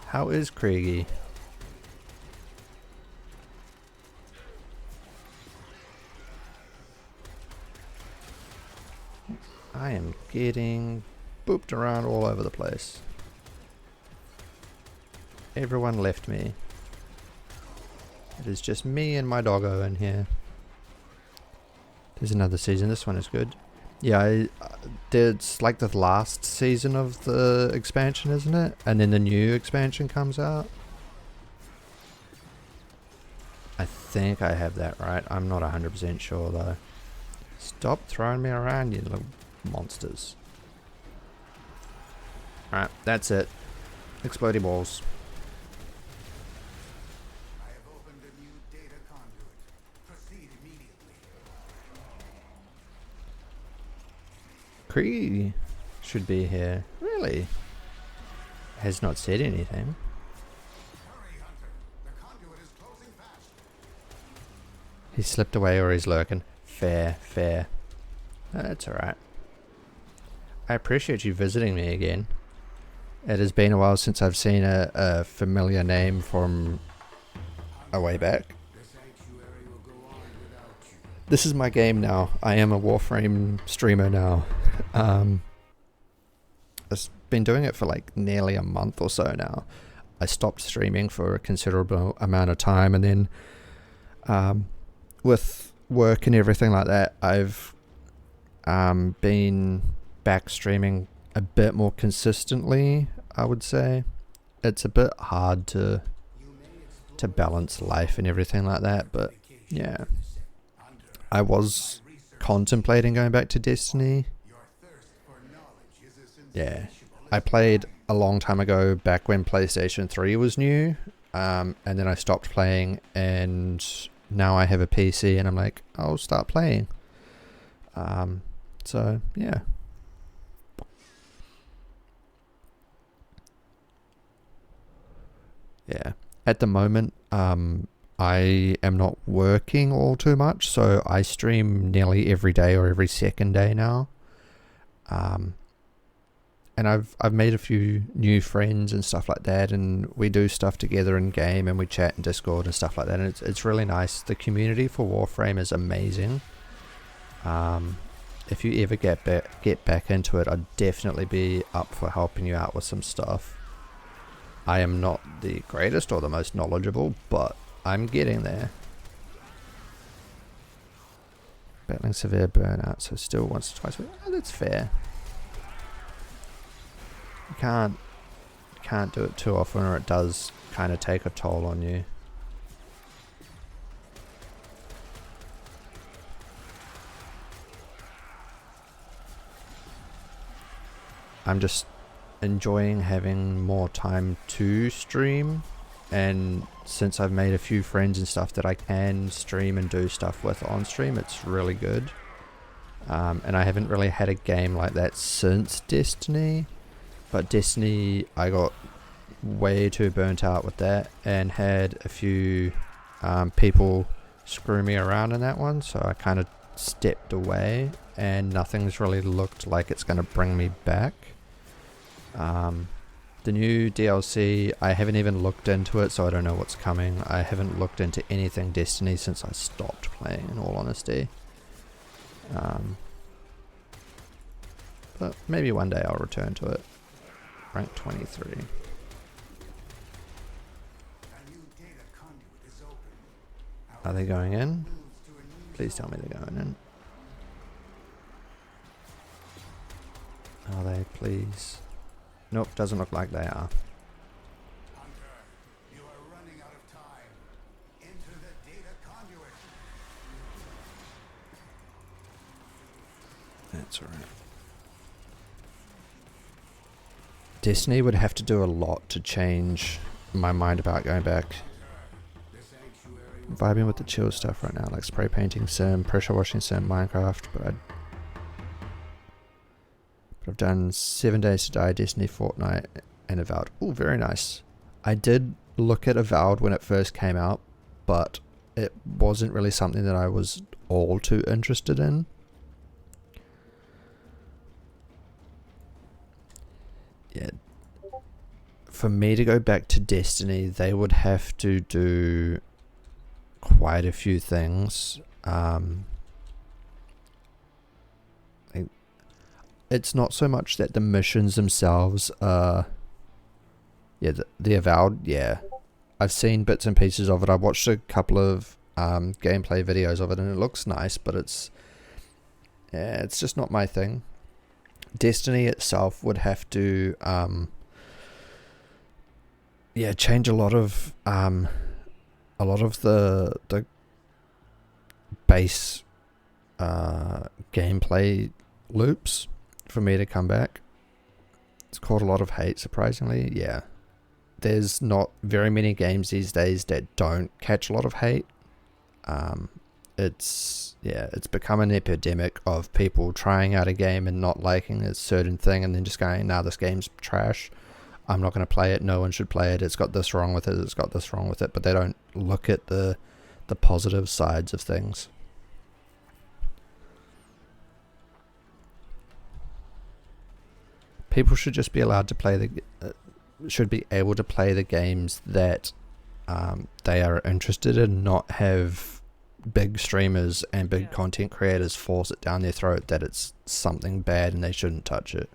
How is Craigie? I am getting booped around all over the place. Everyone left me. It is just me and my doggo in here. There's another season. This one is good. Yeah, it's like the last season of the expansion, isn't it? And then the new expansion comes out. I think I have that right. I'm not 100% sure though. Stop throwing me around, you little monsters. Alright, that's it. Explodey balls. I have opened a new data conduit. Proceed immediately. Kree should be here. Really? Has not said anything. Hurry, Hunter. The conduit is closing fast. He slipped away or he's lurking. Fair, fair. That's alright. I appreciate you visiting me again. It has been a while since I've seen a familiar name from a way back. The sanctuary will go on without you. This is my game now. I am a Warframe streamer now. I've been doing it for like nearly a month or so now. I stopped streaming for a considerable amount of time, and then with work and everything like that, I've been back streaming a bit more consistently, I would say. It's a bit hard to balance life and everything like that, but yeah. I was contemplating going back to Destiny. Yeah. I played a long time ago, back when PlayStation 3 was new, and then I stopped playing, and now I have a PC and I'm like, I'll start playing. So yeah. Yeah. At the moment, I am not working all too much, so I stream nearly every day or every second day now. And I've made a few new friends and stuff like that, and we do stuff together in game, and we chat in Discord and stuff like that, and it's really nice. The community for Warframe is amazing. If you ever get back into it, I'd definitely be up for helping you out with some stuff. I am not the greatest or the most knowledgeable, but I'm getting there. Battling severe burnout, so still once or twice. Oh, that's fair. You can't do it too often, or it does kind of take a toll on you. I'm just enjoying having more time to stream, and since I've made a few friends and stuff that I can stream and do stuff with on stream, it's really good. And I haven't really had a game like that since Destiny. But Destiny, I got way too burnt out with that and had a few people screw me around in that one, so I kind of stepped away and nothing's really looked like it's going to bring me back. The new DLC, I haven't even looked into it, so I don't know what's coming. I haven't looked into anything Destiny since I stopped playing, in all honesty. But maybe one day I'll return to it. Rank 23. A new data conduit is open. Are they going in? Moves to a new Please tell me they're going in. Are they, please? Nope, doesn't look like they are. Hunter, you are running out of time. Enter the data conduit. That's alright. Destiny would have to do a lot to change my mind about going back. The sanctuary I'm vibing with the chill stuff right now, like spray painting sim, pressure washing sim, Minecraft, but I've done 7 Days to Die, Destiny, Fortnite, and Avowed. Oh, very nice. I did look at Avowed when it first came out, but it wasn't really something that I was all too interested in. Yeah. For me to go back to Destiny, they would have to do quite a few things. It's not so much that the missions themselves are... Yeah, the Avowed, yeah. I've seen bits and pieces of it. I've watched a couple of gameplay videos of it and it looks nice, but it's just not my thing. Destiny itself would have to change a lot of the base gameplay loops for me to come back. It's caught a lot of hate, surprisingly. Yeah, there's not very many games these days that don't catch a lot of hate. It's become an epidemic of people trying out a game and not liking a certain thing and then just going, nah, this game's trash, I'm not going to play it, no one should play it, it's got this wrong with it, it's got this wrong with it, but they don't look at the positive sides of things. People should just be allowed to play should be able to play the games that they are interested in, not have big streamers and big content creators force it down their throat that it's something bad and they shouldn't touch it.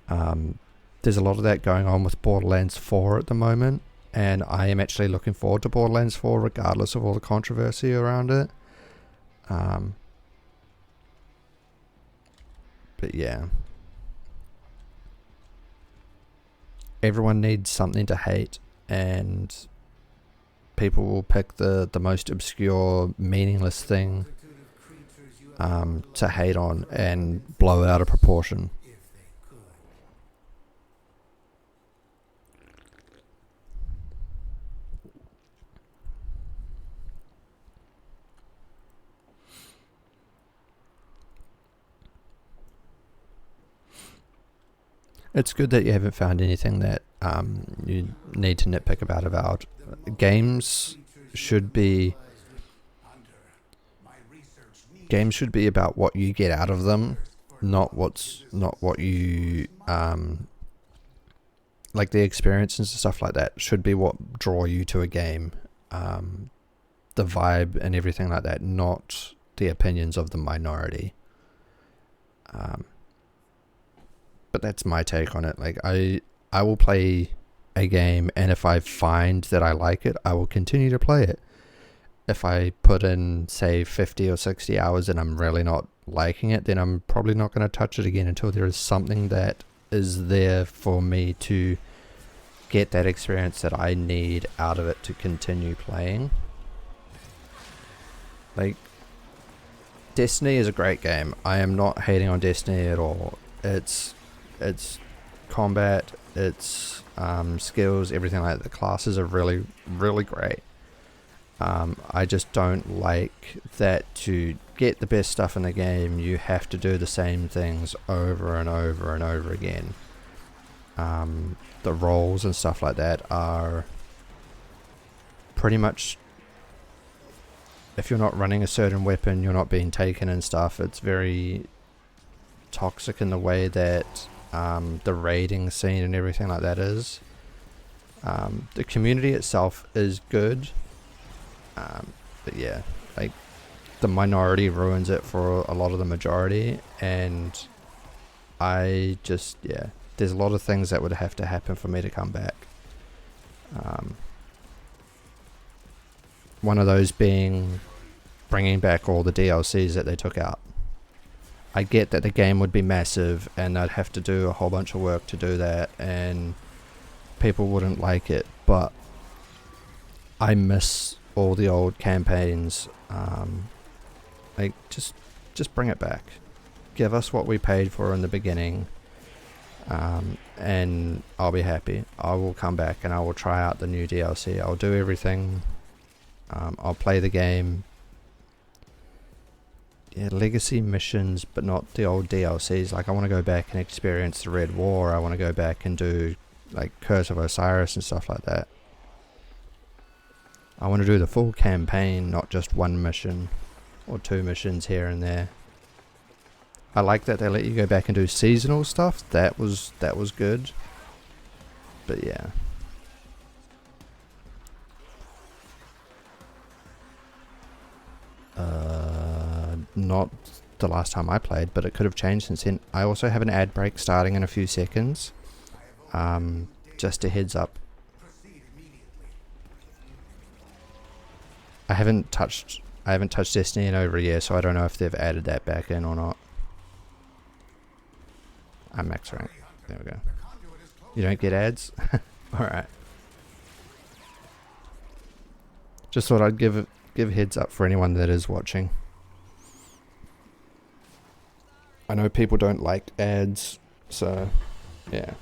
There's a lot of that going on with Borderlands 4 at the moment, and I am actually looking forward to Borderlands 4 regardless of all the controversy around it. But yeah, everyone needs something to hate, and people will pick the most obscure, meaningless thing to hate on and blow out of proportion. It's good that you haven't found anything that you need to nitpick about Avowed. Games should be about what you get out of them, not what you like. The experiences and stuff like that should be what draw you to a game, the vibe and everything like that, not the opinions of the minority. But that's my take on it. Like, I will play a game, and if I find that I like it, I will continue to play it. If I put in, say, 50 or 60 hours and I'm really not liking it, then I'm probably not going to touch it again until there is something that is there for me to get that experience that I need out of it to continue playing. Like, Destiny is a great game. I am not hating on Destiny at all. It's combat, it's skills, everything like that. The classes are really, really great. I just don't like that to get the best stuff in the game, you have to do the same things over and over and over again. the roles and stuff like that are pretty much, if you're not running a certain weapon, you're not being taken and stuff. It's very toxic in the way that the raiding scene and everything like that is. The community itself is good, but yeah, like the minority ruins it for a lot of the majority, and I just, yeah, there's a lot of things that would have to happen for me to come back. One of those being bringing back all the DLCs that they took out. I get that the game would be massive and they'd have to do a whole bunch of work to do that, and people wouldn't like it, but I miss all the old campaigns. Like, just bring it back. Give us what we paid for in the beginning, and I'll be happy. I will come back and I will try out the new DLC. I'll do everything. I'll play the game. Yeah, legacy missions, but not the old DLCs. Like, I want to go back and experience the Red War. I want to go back and do like Curse of Osiris and stuff like that. I want to do the full campaign, not just one mission or two missions here and there. I like that they let you go back and do seasonal stuff. That was good. But yeah. Not the last time I played, but it could have changed since then. I also have an ad break starting in a few seconds. Just a heads up. I haven't touched Destiny in over a year, so I don't know if they've added that back in or not. I'm max rank. There we go. You don't get ads? Alright. Just thought I'd give heads up for anyone that is watching. I know people don't like ads, so yeah.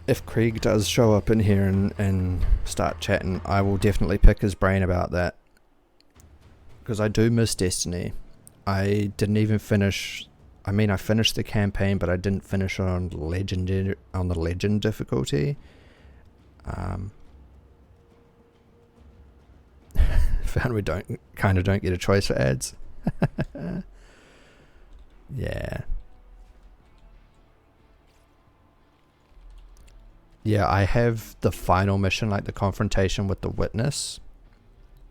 If Krieg does show up in here and start chatting, I will definitely pick his brain about that. Because I do miss Destiny. I didn't even finish... I mean, I finished the campaign, but I didn't finish on the legend difficulty. Found we don't get a choice for ads. Yeah. Yeah, I have the final mission, like the confrontation with the witness.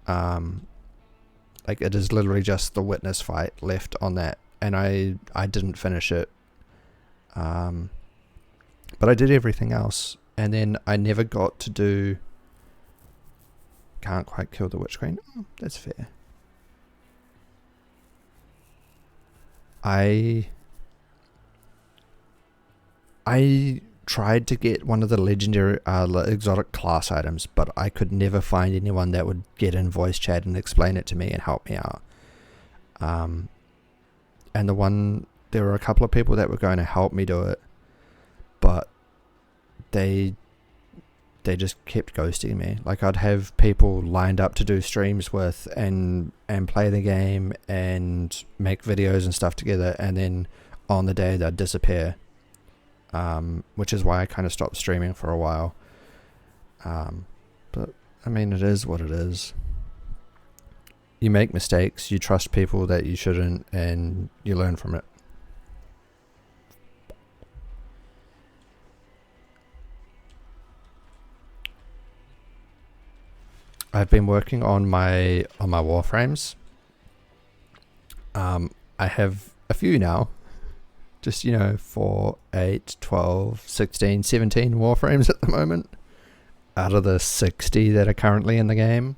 Like, it is literally just the witness fight left on that, and I didn't finish it. But I did everything else, and then I never got to do... Can't quite kill the Witch Queen. Oh, that's fair. I tried to get one of the legendary exotic class items, but I could never find anyone that would get in voice chat and explain it to me and help me out. And there were a couple of people that were going to help me do it, but they just kept ghosting me. Like, I'd have people lined up to do streams with and play the game and make videos and stuff together, and then on the day they'd disappear. Which is why I kind of stopped streaming for a while. But I mean, it is what it is. You make mistakes, you trust people that you shouldn't, and you learn from it. I've been working on my Warframes. I have a few now. Just, 4, 8, 12, 16, 17 Warframes at the moment. Out of the 60 that are currently in the game.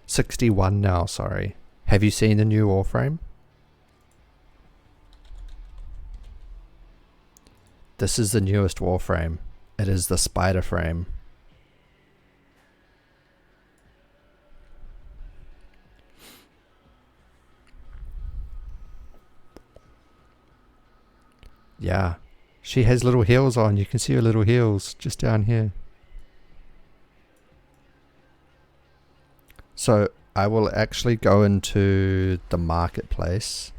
61 now, sorry. Have you seen the new Warframe? This is the newest Warframe. It is the Spider Frame. Yeah, she has little heels on. You can see her little heels just down here. So I will actually go into the marketplace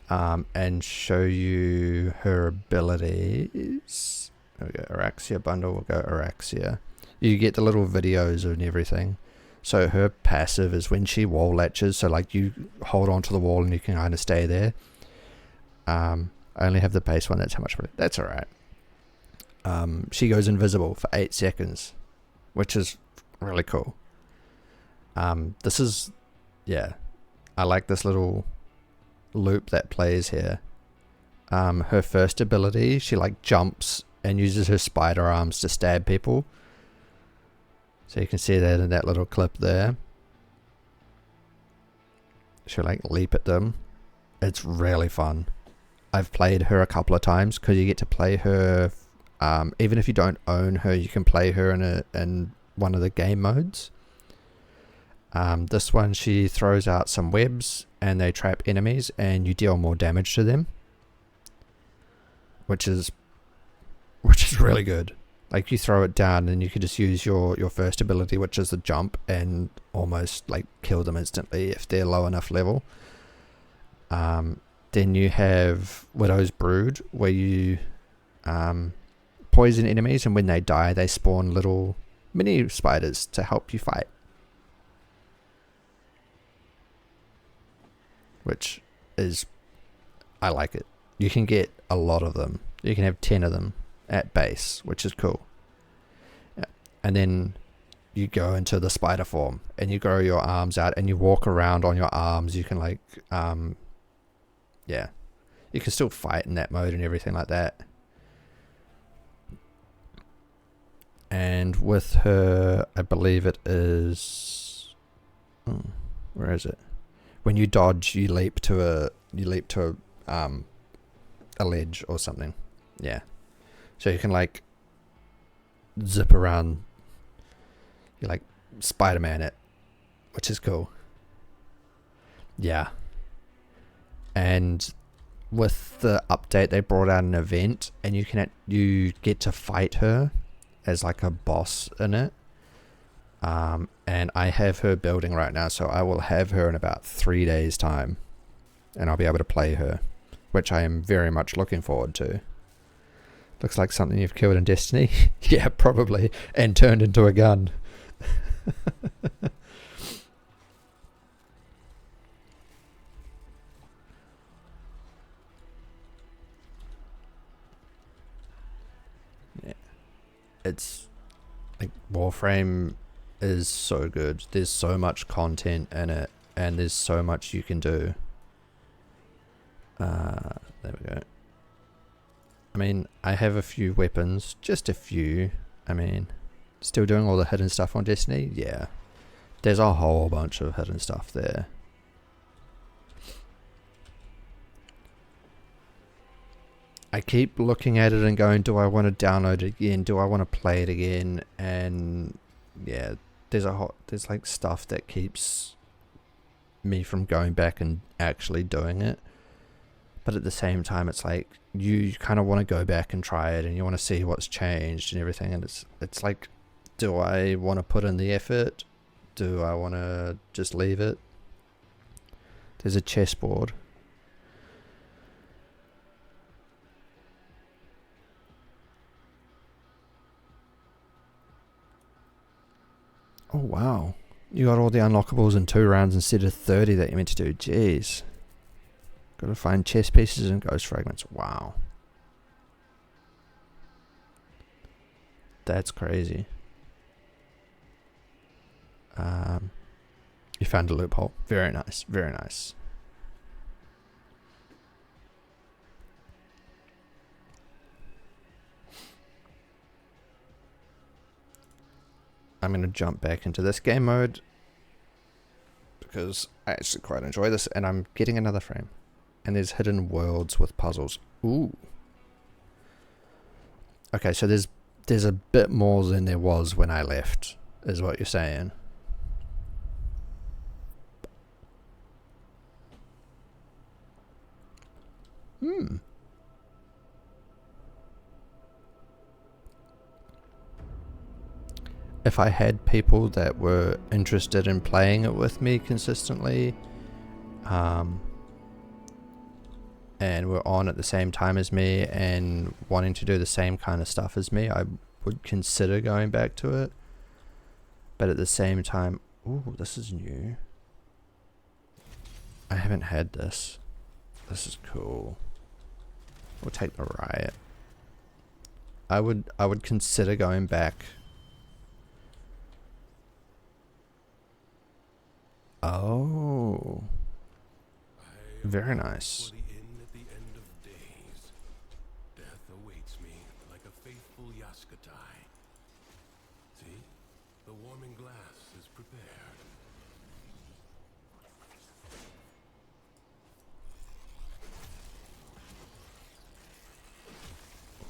and show you her abilities. There we go, Araxia bundle, we'll go Araxia. You get the little videos and everything. So her passive is when she wall latches, so like you hold onto the wall and you can kind of stay there. I only have the base one, that's how much, that's alright. She goes invisible for 8 seconds, which is really cool. This is, yeah, I like this little loop that plays here. Her first ability, she like jumps and uses her spider arms to stab people. So you can see that in that little clip there. She'll like leap at them. It's really fun. I've played her a couple of times because you get to play her. Even if you don't own her, you can play her in one of the game modes. This one, she throws out some webs and they trap enemies and you deal more damage to them, which is really good. Like you throw it down and you can just use your first ability, which is the jump, and almost like kill them instantly if they're low enough level. Then you have Widow's Brood, where you poison enemies, and when they die they spawn little mini spiders to help you fight, which is, I like it. You can get a lot of them. You can have 10 of them at base, which is cool. Yeah. And then you go into the spider form and you grow your arms out and you walk around on your arms. You can like yeah, you can still fight in that mode and everything like that. And with her, I believe it is, where is it? When you dodge, you leap to a ledge or something. Yeah. So you can like zip around, you like Spider-Man it, which is cool. Yeah. And with the update, they brought out an event, and you get to fight her as like a boss in it. And I have her building right now, so I will have her in about 3 days' time, and I'll be able to play her, which I am very much looking forward to. Looks like something you've killed in Destiny. Yeah, probably. And turned into a gun. Yeah. It's like Warframe is so good. There's so much content in it, and there's so much you can do. There we go. I mean, I have a few weapons, just a few. I mean, still doing all the hidden stuff on Destiny? Yeah. There's a whole bunch of hidden stuff there. I keep looking at it and going, do I want to download it again? Do I want to play it again? And yeah, there's like stuff that keeps me from going back and actually doing it. But at the same time, it's like you kind of want to go back and try it, and you want to see what's changed and everything. And it's like, do I want to put in the effort? Do I want to just leave it? There's a chessboard. Oh wow, you got all the unlockables in 2 rounds instead of 30 that you meant to do. Jeez. Got to find chess pieces and ghost fragments. Wow. That's crazy. You found a loophole. Very nice. Very nice. I'm going to jump back into this game mode because I actually quite enjoy this, and I'm getting another frame. And there's hidden worlds with puzzles. Ooh. Okay, so there's a bit more than there was when I left, is what you're saying. If I had people that were interested in playing it with me consistently, and were on at the same time as me and wanting to do the same kind of stuff as me, I would consider going back to it. But at the same time, ooh, this is new. I haven't had this. This is cool. We'll take the riot. I would consider going back. Oh. Very nice. For the inn at the end of days. Death awaits me like a faithful Yaskatai. See? The warming glass is prepared.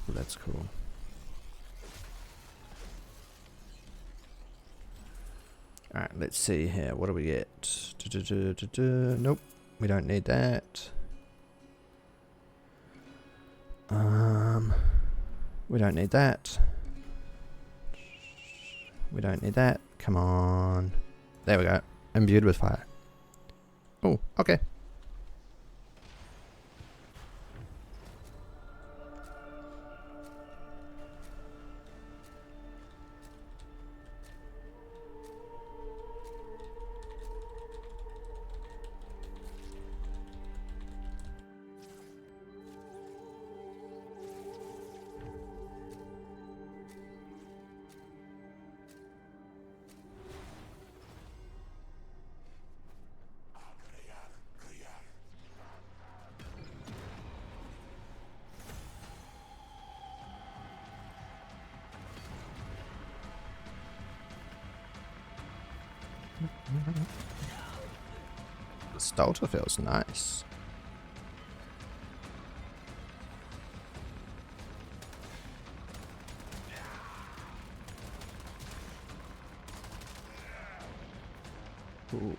That's cool. Alright, let's see here. What do we get? Nope, we don't need that. We don't need that. We don't need that. Come on. There we go. Imbued with fire. Oh, okay. The Stolta feels nice. Ooh.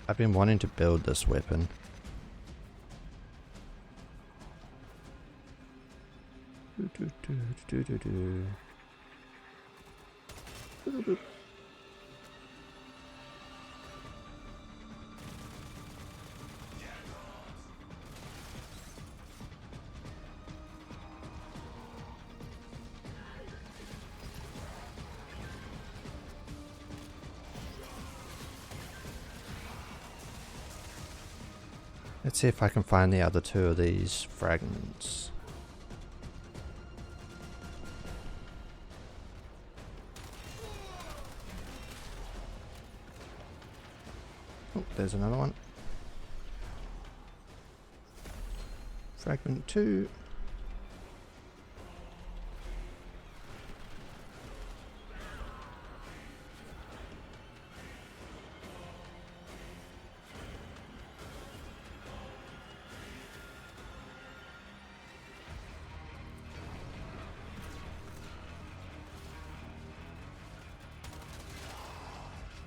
I've been wanting to build this weapon. Let's see if I can find the other two of these fragments. Oh, there's another one. Fragment 2.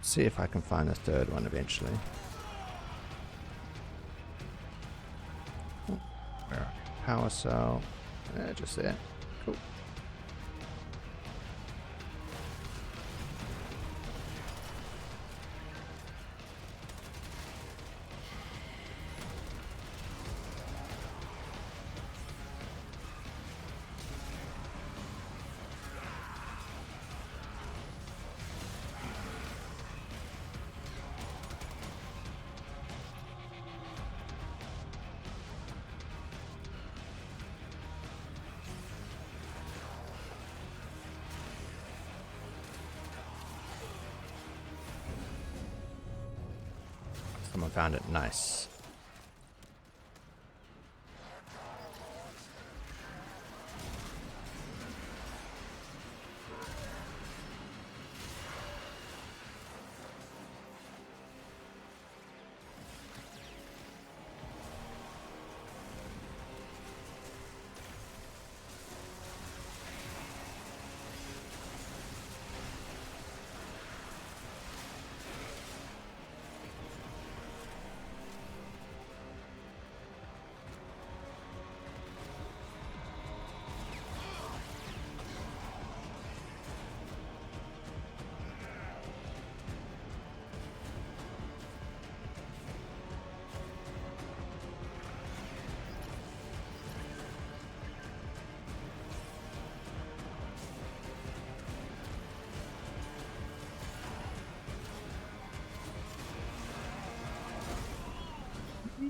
See if I can find a third one eventually. Oh, where are we? Power cell. Just there. Cool. Someone found it. Nice.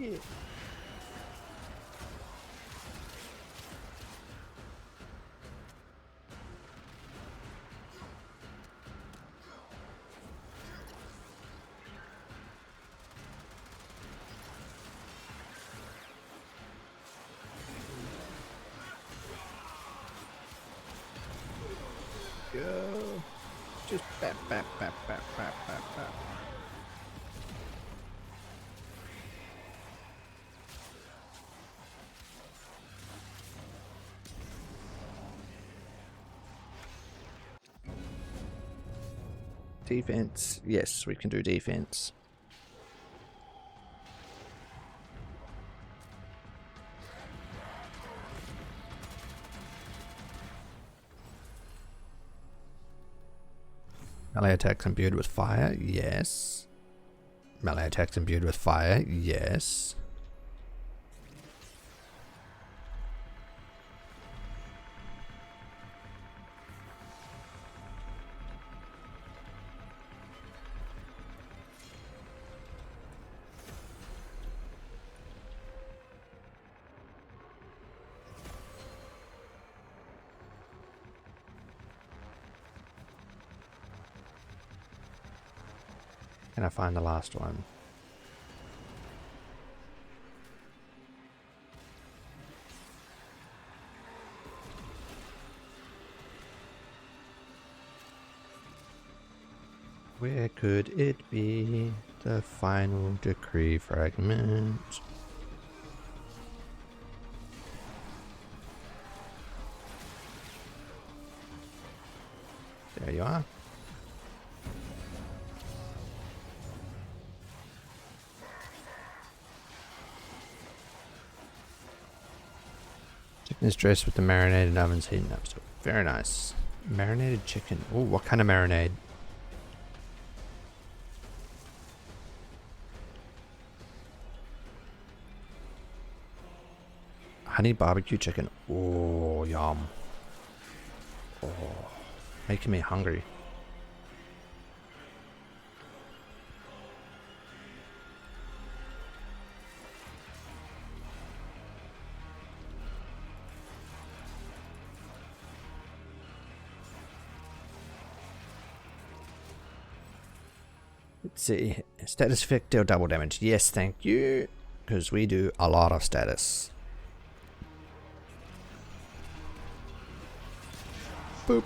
Yeah. Go. Just bap, bap, bap, bap, bap, bap, bap. Defense. Yes, we can do defense. Melee attacks imbued with fire, yes. Melee attacks imbued with fire, yes. Can I find the last one? Where could it be? The final decree fragment. There you are. Chicken is dressed with the marinated ovens heating up. So very nice. Marinated chicken. Oh, what kind of marinade? Honey barbecue chicken. Oh, yum. Oh, making me hungry. Let's see. Status effect deal double damage. Yes, thank you. Because we do a lot of status. Boop.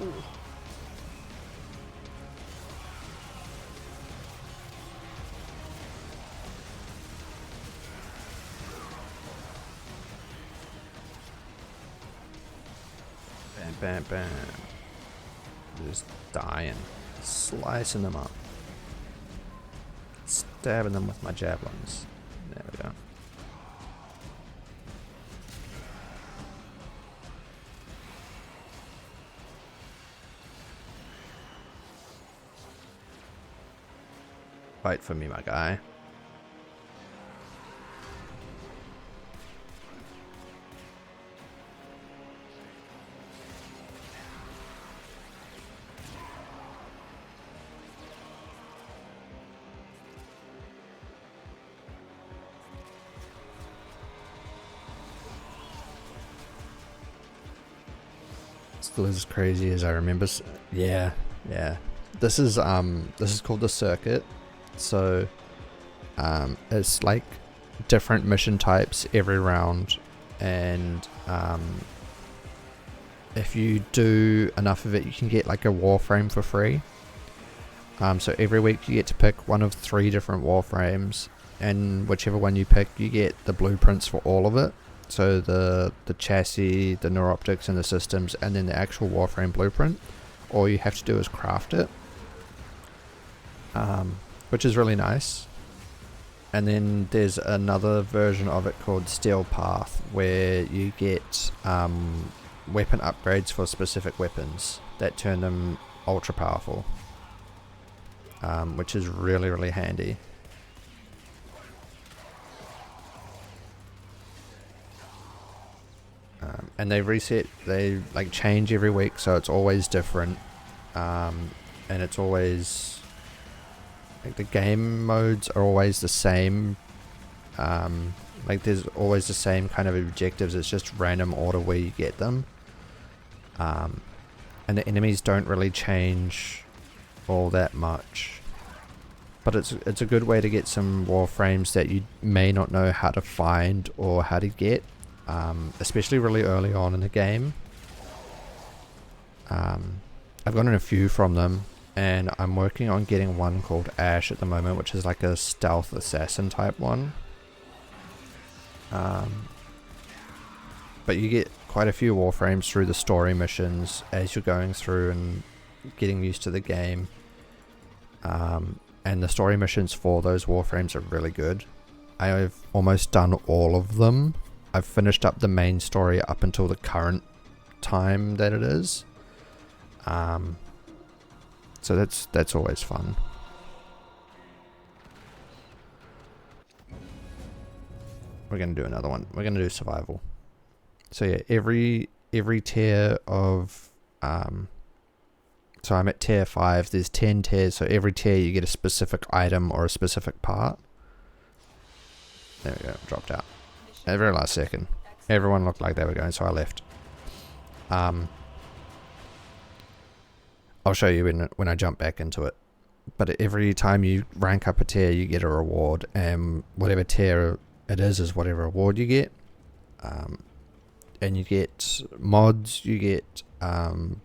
Ooh. Bam, bam, bam. Just dying. Slicing them up. Stabbing them with my javelins. There we go. Fight for me, my guy. Still as crazy as I remember. Yeah, yeah. This is called the circuit. So it's like different mission types every round, and if you do enough of it, you can get like a warframe for free. So every week you get to pick one of 3 different warframes, and whichever one you pick, you get the blueprints for all of it. So the chassis, the neuroptics, and the systems, and then the actual warframe blueprint. All you have to do is craft it, which is really nice. And then there's another version of it called Steel Path, where you get weapon upgrades for specific weapons that turn them ultra powerful, which is really, really handy. And they reset, they like change every week, so it's always different. And it's always like the game modes are always the same. Like there's always the same kind of objectives. It's just random order where you get them. And the enemies don't really change all that much. But it's a good way to get some warframes that you may not know how to find or how to get. Especially really early on in the game. I've gotten a few from them, and I'm working on getting one called Ash at the moment, which is like a stealth assassin type one. But you get quite a few warframes through the story missions as you're going through and getting used to the game. And the story missions for those warframes are really good. I've almost done all of them. I've finished up the main story up until the current time that it is. So that's always fun. We're going to do another one. We're going to do survival. So yeah, every tier of so I'm at tier 5. There's 10 tiers, so every tier you get a specific item or a specific part. There we go, dropped out. At the very last second. Everyone looked like they were going, so I left. I'll show you when I jump back into it. But every time you rank up a tier, you get a reward, and whatever tier it is whatever reward you get. And you get mods, you get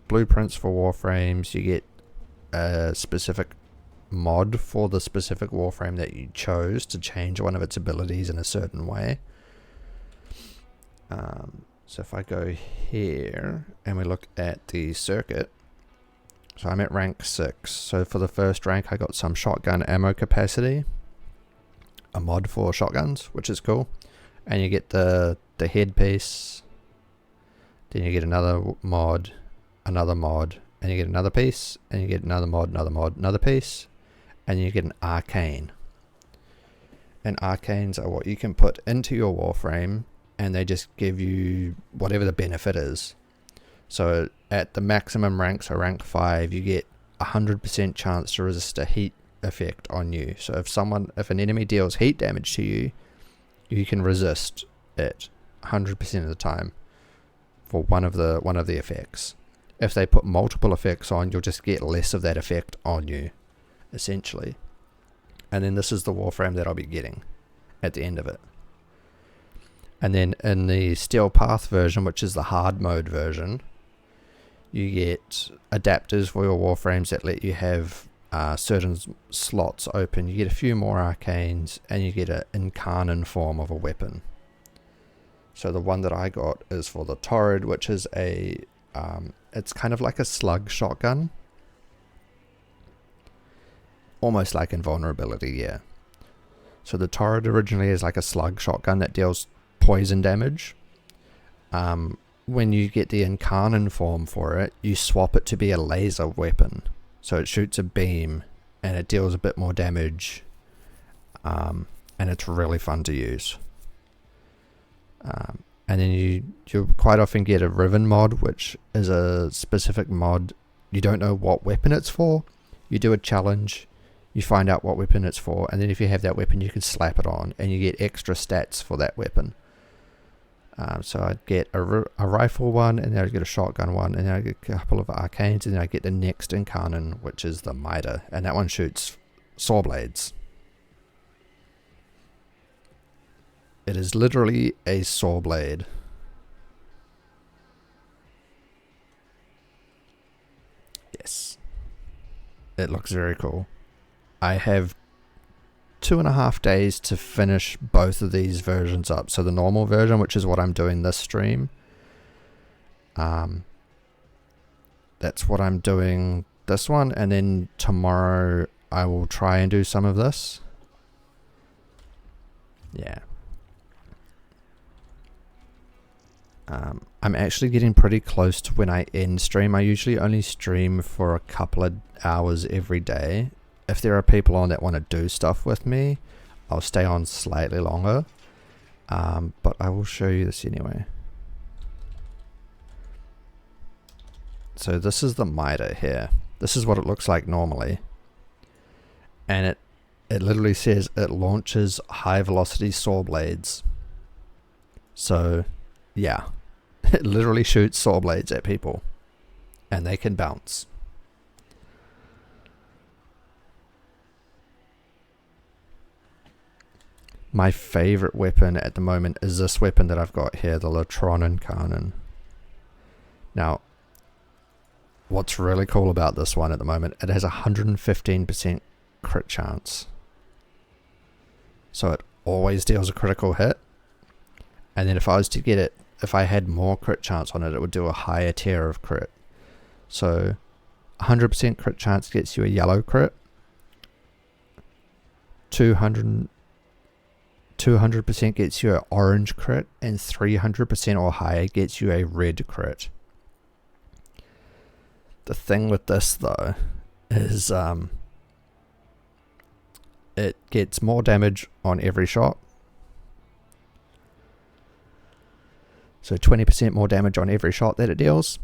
blueprints for warframes, you get a specific mod for the specific warframe that you chose to change one of its abilities in a certain way. So if I go here and we look at the circuit, so I'm at rank 6. So for the first rank I got some shotgun ammo capacity, a mod for shotguns, which is cool, and you get the headpiece. Then you get another mod, and you get another piece, and you get another mod, another piece, and you get an arcane. And arcanes are what you can put into your warframe, and they just give you whatever the benefit is. So at the maximum rank, so rank 5, you get 100% chance to resist a heat effect on you. So if an enemy deals heat damage to you, you can resist it 100% of the time for one of the effects. If they put multiple effects on, you'll just get less of that effect on you, essentially. And then this is the warframe that I'll be getting at the end of it. And then in the Steel Path version, which is the hard mode version, you get adapters for your warframes that let you have certain slots open. You get a few more arcanes, and you get an Incarnon form of a weapon. So the one that I got is for the Torrid, which is it's kind of like a slug shotgun. Almost like Invulnerability, yeah. So the Torrid originally is like a slug shotgun that deals poison damage. When you get the Incarnon form for it, you swap it to be a laser weapon. So it shoots a beam, and it deals a bit more damage. And it's really fun to use. And then you quite often get a Riven mod, which is a specific mod. You don't know what weapon it's for. You do a challenge, you find out what weapon it's for, and then if you have that weapon, you can slap it on, and you get extra stats for that weapon. So I'd get a rifle one, and then I'd get a shotgun one, and then I'd get a couple of arcanes, and then I get the next Incarnon, which is the Mitre, and that one shoots saw blades. It is literally a saw blade. Yes. It looks very cool. I have 2.5 days to finish both of these versions up. So the normal version, which is what I'm doing this stream. That's what I'm doing this one. And then tomorrow I will try and do some of this. Yeah. I'm actually getting pretty close to when I end stream. I usually only stream for a couple of hours every day. If there are people on that want to do stuff with me, I'll stay on slightly longer. But I will show you this anyway. So this is the miter here. This is what it looks like normally. And it literally says it launches high velocity saw blades. So yeah, it literally shoots saw blades at people. And they can bounce. My favorite weapon at the moment is this weapon that I've got here, the Latron Cannon. Now, what's really cool about this one at the moment, it has a 115% crit chance. So it always deals a critical hit. And then if I was to get it, if I had more crit chance on it, it would do a higher tier of crit. So 100% crit chance gets you a yellow crit. 200% gets you an orange crit, and 300% or higher gets you a red crit. The thing with this though is it gets more damage on every shot. So 20% more damage on every shot that it deals.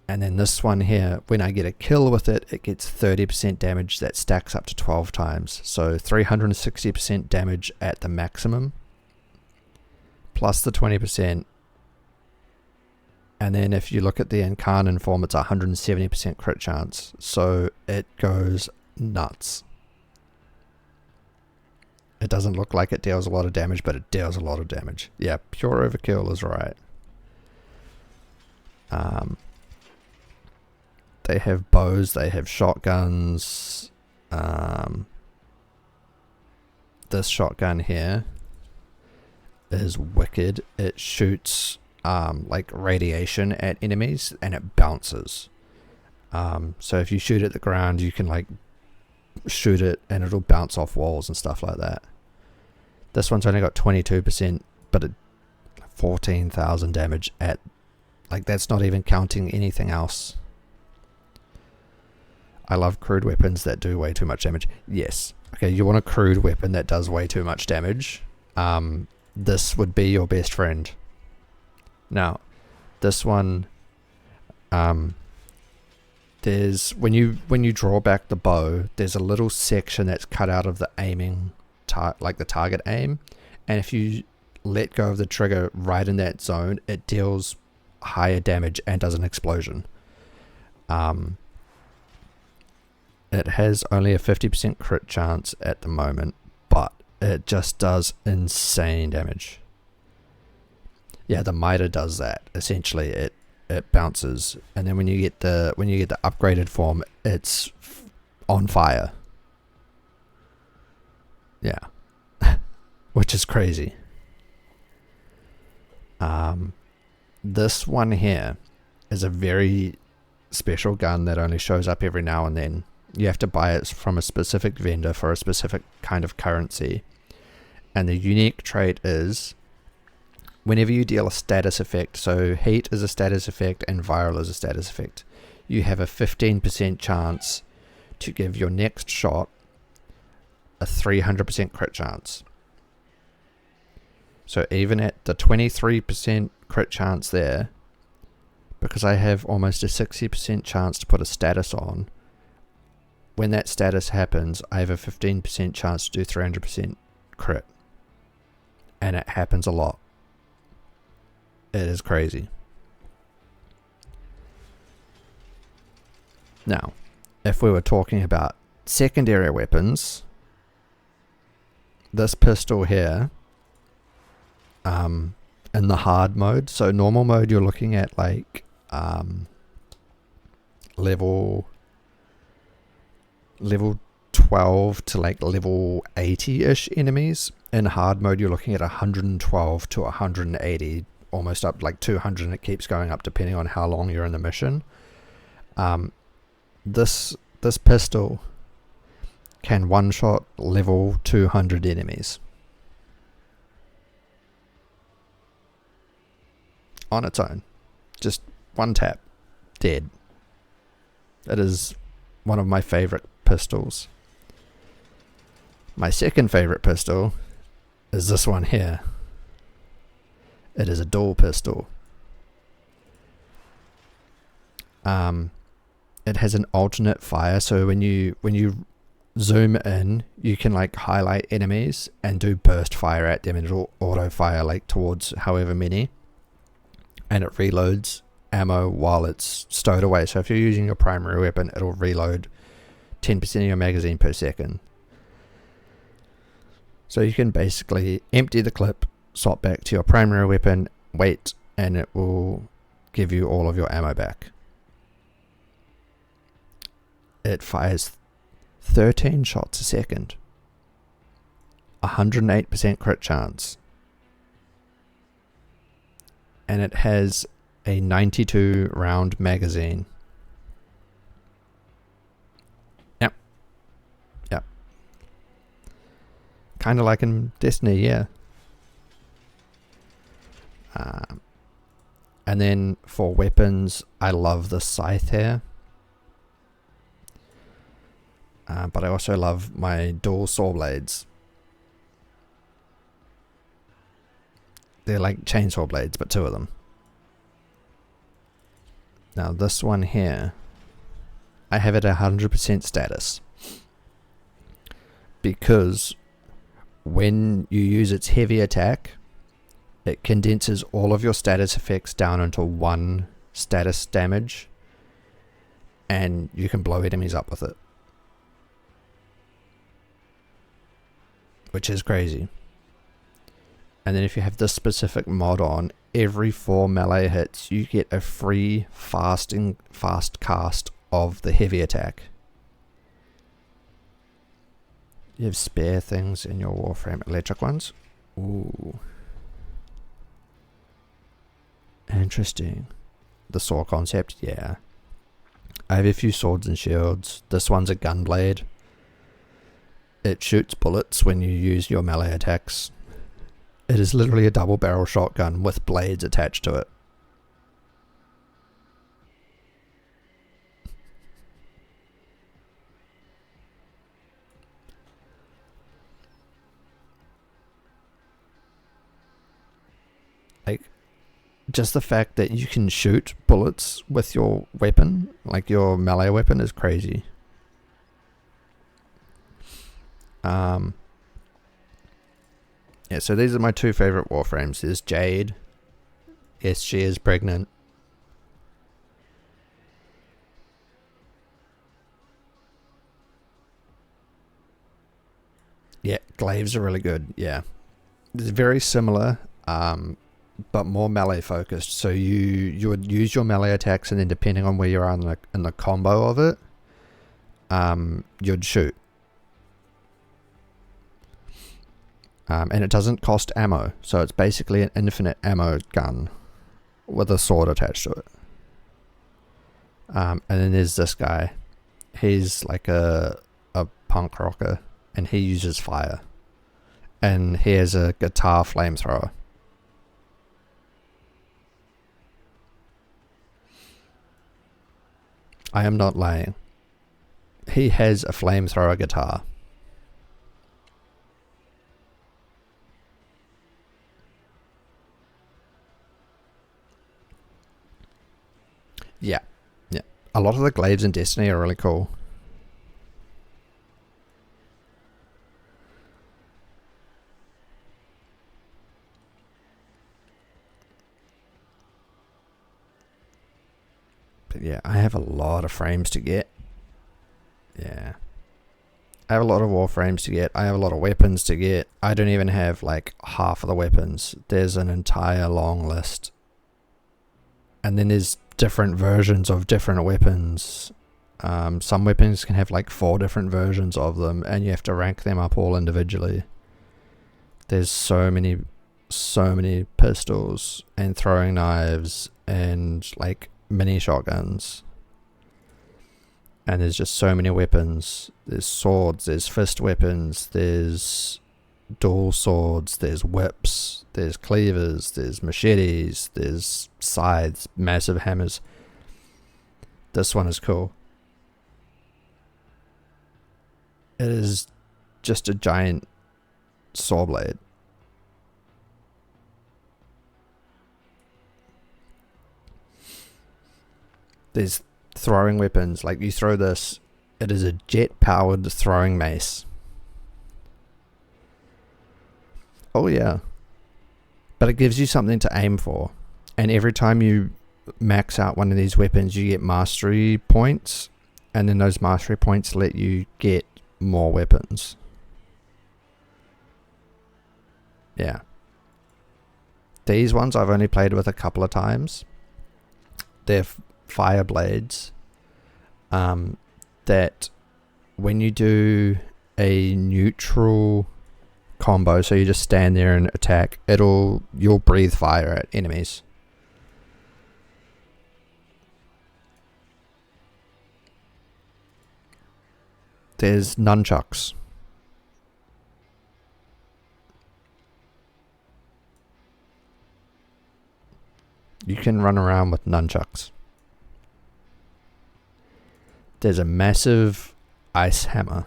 And then this one here, when I get a kill with it, it gets 30% damage that stacks up to 12 times. So 360% damage at the maximum, plus the 20%. And then if you look at the Incarnon form, it's 170% crit chance. So it goes nuts. It doesn't look like it deals a lot of damage, but it deals a lot of damage. Yeah, pure overkill is right. They have bows, they have shotguns. This shotgun here is wicked. It shoots like radiation at enemies and it bounces. So if you shoot at the ground, you can like shoot it and it'll bounce off walls and stuff like that. This one's only got 22%, but it 14,000 damage at, like, that's not even counting anything else. I love crude weapons that do way too much damage. Yes. Okay, you want a crude weapon that does way too much damage. This would be your best friend. Now, this one, there's when you draw back the bow, there's a little section that's cut out of the aiming, like the target aim, and if you let go of the trigger right in that zone, it deals higher damage and does an explosion. It has only a 50% crit chance at the moment, but it just does insane damage. Yeah, the miter does that. Essentially, it bounces, and then when you get the upgraded form, it's on fire. Yeah, which is crazy. This one here is a very special gun that only shows up every now and then. You have to buy it from a specific vendor for a specific kind of currency. And the unique trait is whenever you deal a status effect, so heat is a status effect and viral is a status effect, you have a 15% chance to give your next shot a 300% crit chance. So even at the 23% crit chance there, because I have almost a 60% chance to put a status on, when that status happens, I have a 15% chance to do 300% crit. And it happens a lot. It is crazy. Now, if we were talking about secondary weapons, this pistol here, in the hard mode, so normal mode you're looking at like level 12 to like level 80-ish enemies. In hard mode you're looking at 112 to 180, almost up like 200, and it keeps going up depending on how long you're in the mission. This pistol can one-shot level 200 enemies on its own. Just one tap, dead. It is one of my favorite pistols. My second favorite pistol is this one here. It is a dual pistol. it has an alternate fire, so when you zoom in, you can like highlight enemies and do burst fire at them, and it'll auto fire like towards however many, and it reloads ammo while it's stowed away. So if you're using your primary weapon, it'll reload 10% of your magazine per second. So you can basically empty the clip, swap back to your primary weapon, wait, and it will give you all of your ammo back. It fires 13 shots a second, 108% crit chance, and it has a 92 round magazine. Yep. Kind of like in Destiny, yeah. And then for weapons, I love the scythe here. But I also love my dual saw blades. They're like chainsaw blades, but two of them. Now this one here, I have it at 100% status, because when you use its heavy attack, it condenses all of your status effects down into one status damage, and you can blow enemies up with it, which is crazy. And then if you have this specific mod on, every 4 melee hits you get a free fast cast of the heavy attack. You have spare things in your Warframe, electric ones. Ooh, interesting. The saw concept, yeah. I have a few swords and shields. This one's a gunblade. It shoots bullets when you use your melee attacks. It is literally a double barrel shotgun with blades attached to it. Like, just the fact that you can shoot bullets with your weapon, like your melee weapon, is crazy. Yeah, so these are my two favorite Warframes. There's Jade. Yes, she is pregnant. Yeah, glaives are really good. Yeah, it's very similar, but more melee focused. So you would use your melee attacks, and then depending on where you are in the combo of it, you'd shoot. And it doesn't cost ammo, so it's basically an infinite ammo gun with a sword attached to it. And then there's this guy. He's like a punk rocker, and he uses fire. And he has a guitar flamethrower. I am not lying. He has a flamethrower guitar. Yeah. A lot of the glaives in Destiny are really cool. But yeah, I have a lot of frames to get. Yeah. I have a lot of Warframes to get. I have a lot of weapons to get. I don't even have like half of the weapons. There's an entire long list. And then there's different versions of different weapons. Some weapons can have like 4 different versions of them, and you have to rank them up all individually. There's so many pistols and throwing knives and like mini shotguns. And there's just so many weapons. There's swords, there's fist weapons, there's dual swords, there's whips, there's cleavers, there's machetes, there's scythes, massive hammers. This one is cool. It is just a giant saw blade. There's throwing weapons. Like, you throw this, it is a jet-powered throwing mace. Oh yeah. But it gives you something to aim for. And every time you max out one of these weapons, you get mastery points. And then those mastery points let you get more weapons. Yeah. These ones I've only played with a couple of times. They're fire blades. That when you do a neutral combo, so you just stand there and attack, you'll breathe fire at enemies. There's nunchucks. You can run around with nunchucks. There's a massive ice hammer.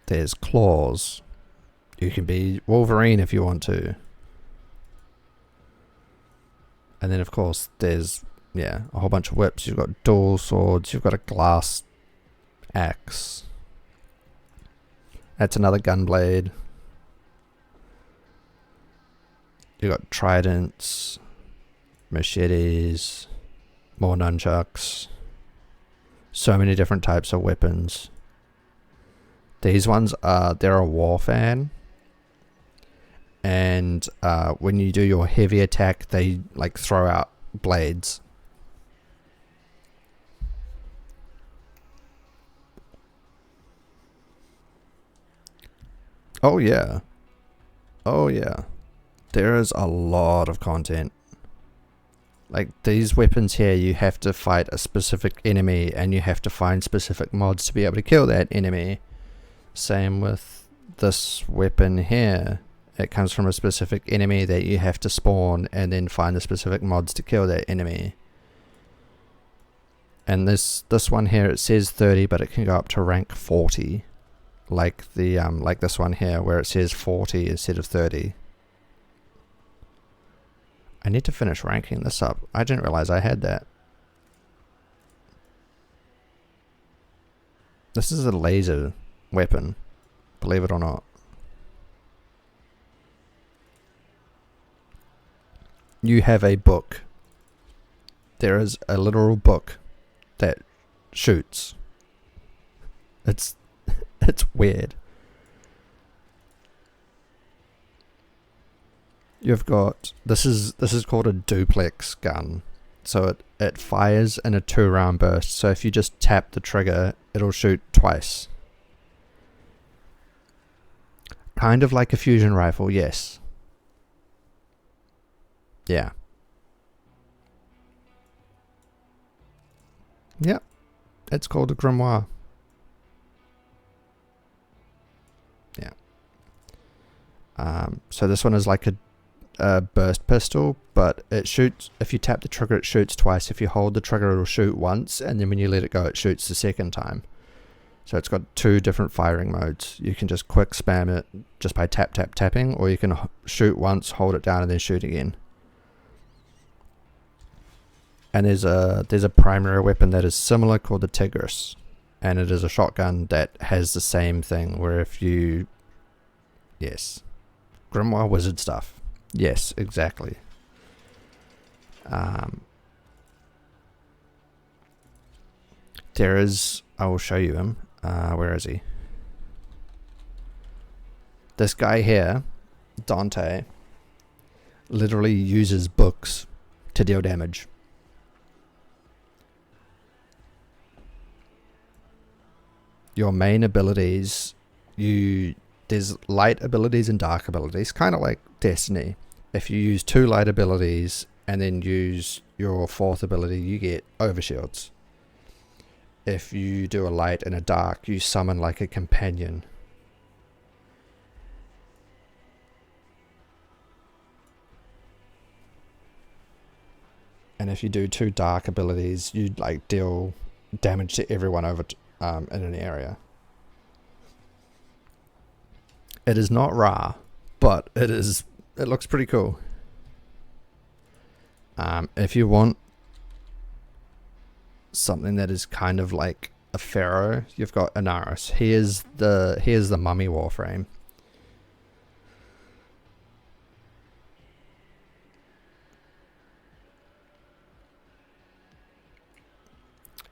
There's claws. You can be Wolverine if you want to. And then of course there's, a whole bunch of whips. You've got dual swords. You've got a glass axe. That's another gunblade. You've got tridents, machetes, more nunchucks. So many different types of weapons. These ones they're a war fan. And when you do your heavy attack, they like throw out blades. Oh yeah. Oh yeah. There is a lot of content. Like, these weapons here, you have to fight a specific enemy and you have to find specific mods to be able to kill that enemy. Same with this weapon here. It comes from a specific enemy that you have to spawn and then find the specific mods to kill that enemy. And this one here, it says 30, but it can go up to rank 40. Like the like this one here where it says 40 instead of 30. I need to finish ranking this up. I didn't realize I had that. This is a laser weapon, believe it or not. You have a book. There is a literal book that shoots. It's weird. You've got this is called a duplex gun. So it fires in a 2-round burst. So if you just tap the trigger, it'll shoot twice. Kind of like a fusion rifle, yes. Yeah. Yep. It's called a grimoire. Yeah. So this one is like a burst pistol, but it shoots, if you tap the trigger it shoots twice. If you hold the trigger it'll shoot once, and then when you let it go it shoots the second time. So it's got 2 different firing modes. You can just quick spam it just by tapping, or you can shoot once, hold it down, and then shoot again. And there's a primary weapon that is similar called the Tigris, and it is a shotgun that has the same thing where if you, yes, grimoire wizard stuff. Yes, exactly. There is, I will show you him. Where is he? This guy here, Dante, literally uses books to deal damage. Your main abilities, there's light abilities and dark abilities, kind of like Destiny. If you use 2 light abilities and then use your 4th ability, you get overshields. If you do a light and a dark, you summon like a companion. And if you do 2 dark abilities, you like deal damage to everyone over in an area. It is not Ra, but it is It looks pretty cool. If you want something that is kind of like a pharaoh, you've got Inaros. Here's the mummy warframe.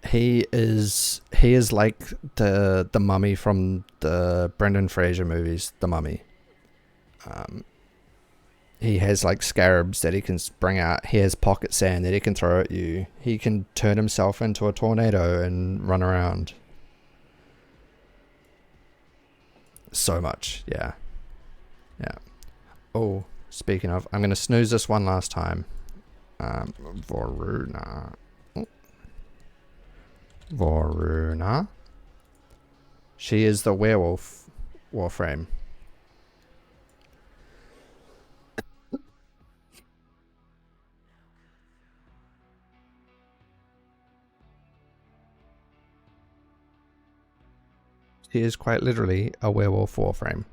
He is like the mummy from the Brendan Fraser movies, The Mummy. He has like scarabs that he can bring out. He has pocket sand that he can throw at you. He can turn himself into a tornado and run around. So much, yeah. Oh, speaking of, I'm going to snooze this one last time. Voruna. Voruna. She is the werewolf warframe. She is quite literally a werewolf warframe.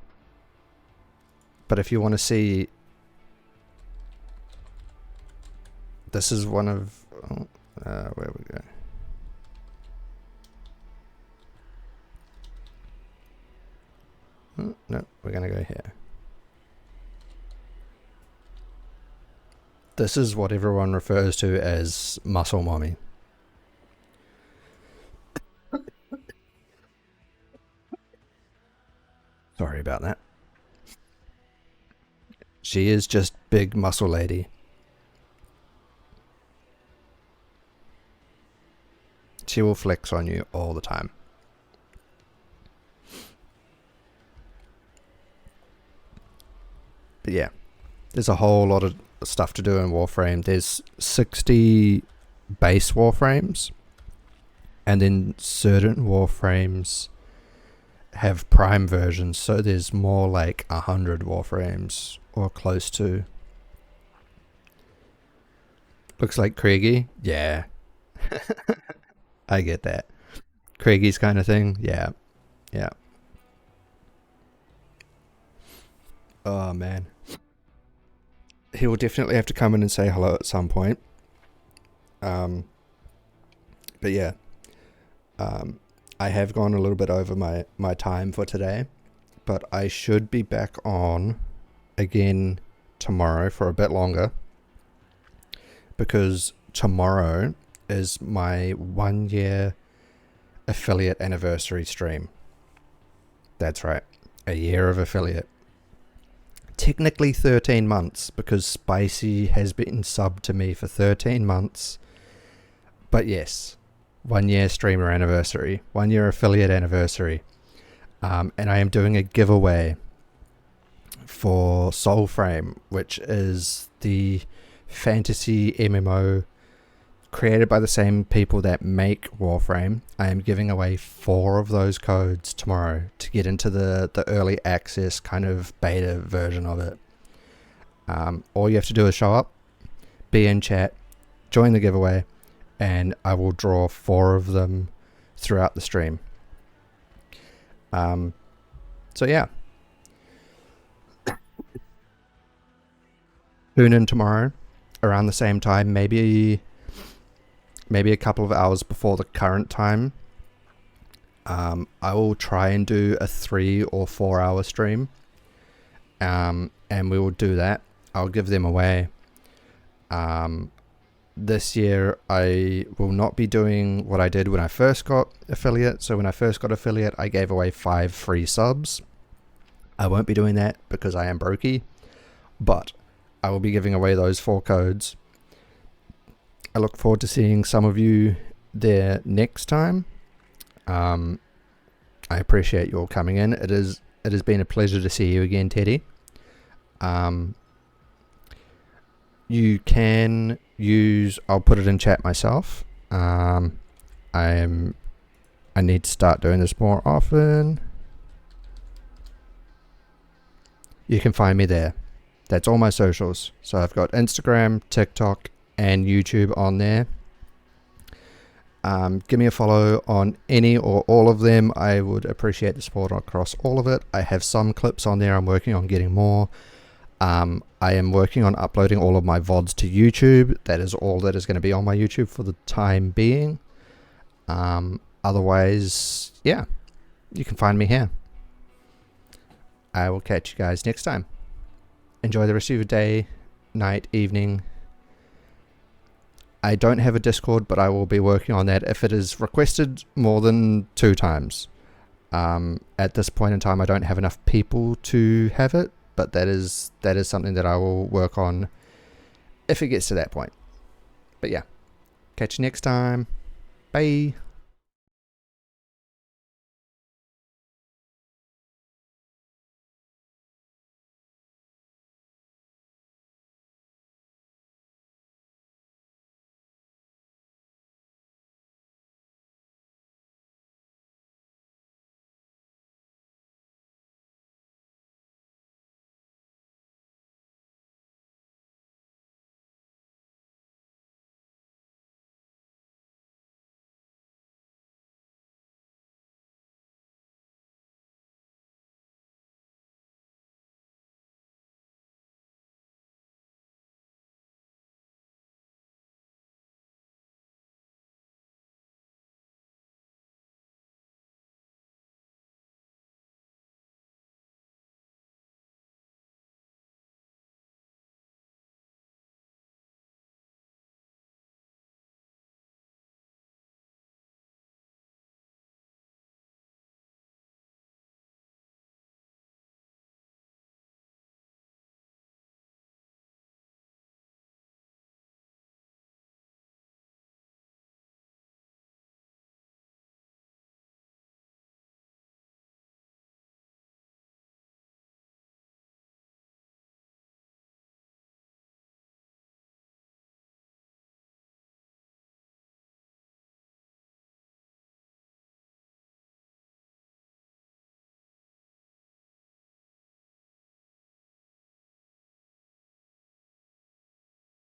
But if you want to see, this is one of where we go. No, we're gonna go here. This is what everyone refers to as muscle mommy. Sorry about that. She is just big muscle lady. She will flex on you all the time. But yeah, there's a whole lot of stuff to do in Warframe. There's 60 base Warframes, and then certain Warframes have prime versions, so there's more like 100 Warframes, or close to. Looks like Craigie? Yeah. I get that. Craigie's kind of thing? Yeah. Oh man. He will definitely have to come in and say hello at some point. But yeah. I have gone a little bit over my time for today, but I should be back on again tomorrow for a bit longer, because tomorrow is my 1 year affiliate anniversary stream. That's right, a year of affiliate. Technically 13 months, because Spicy has been subbed to me for 13 months, but yes, 1 year streamer anniversary, 1 year affiliate anniversary. And I am doing a giveaway for Soulframe, which is the fantasy MMO created by the same people that make Warframe. I am giving away 4 of those codes tomorrow to get into the early access kind of beta version of it. All you have to do is show up, be in chat, join the giveaway, and I will draw 4 of them throughout the stream. So yeah. Tune in tomorrow around the same time, maybe a couple of hours before the current time. I will try and do a 3 or 4 hour stream. And we will do that. I'll give them away. This year I will not be doing what I did when I first got affiliate. So when I first got affiliate, I gave away 5 free subs. I won't be doing that because I am brokey, but I will be giving away those 4 codes. I look forward to seeing some of you there next time. I appreciate you all coming in. It has been a pleasure to see you again, Teddy. You can use, I'll put it in chat myself. I need to start doing this more often. You can find me there. That's all my socials. So I've got Instagram, TikTok, and YouTube on there. Give me a follow on any or all of them. I would appreciate the support across all of it. I have some clips on there. I'm working on getting more. I am working on uploading all of my VODs to YouTube. That is all that is going to be on my YouTube for the time being. Otherwise, yeah, you can find me here. I will catch you guys next time. Enjoy the rest of your day, night, evening. I don't have a Discord, but I will be working on that if it is requested more than 2 times. At this point in time, I don't have enough people to have it, but that is something that I will work on if it gets to that point. But yeah, catch you next time. Bye.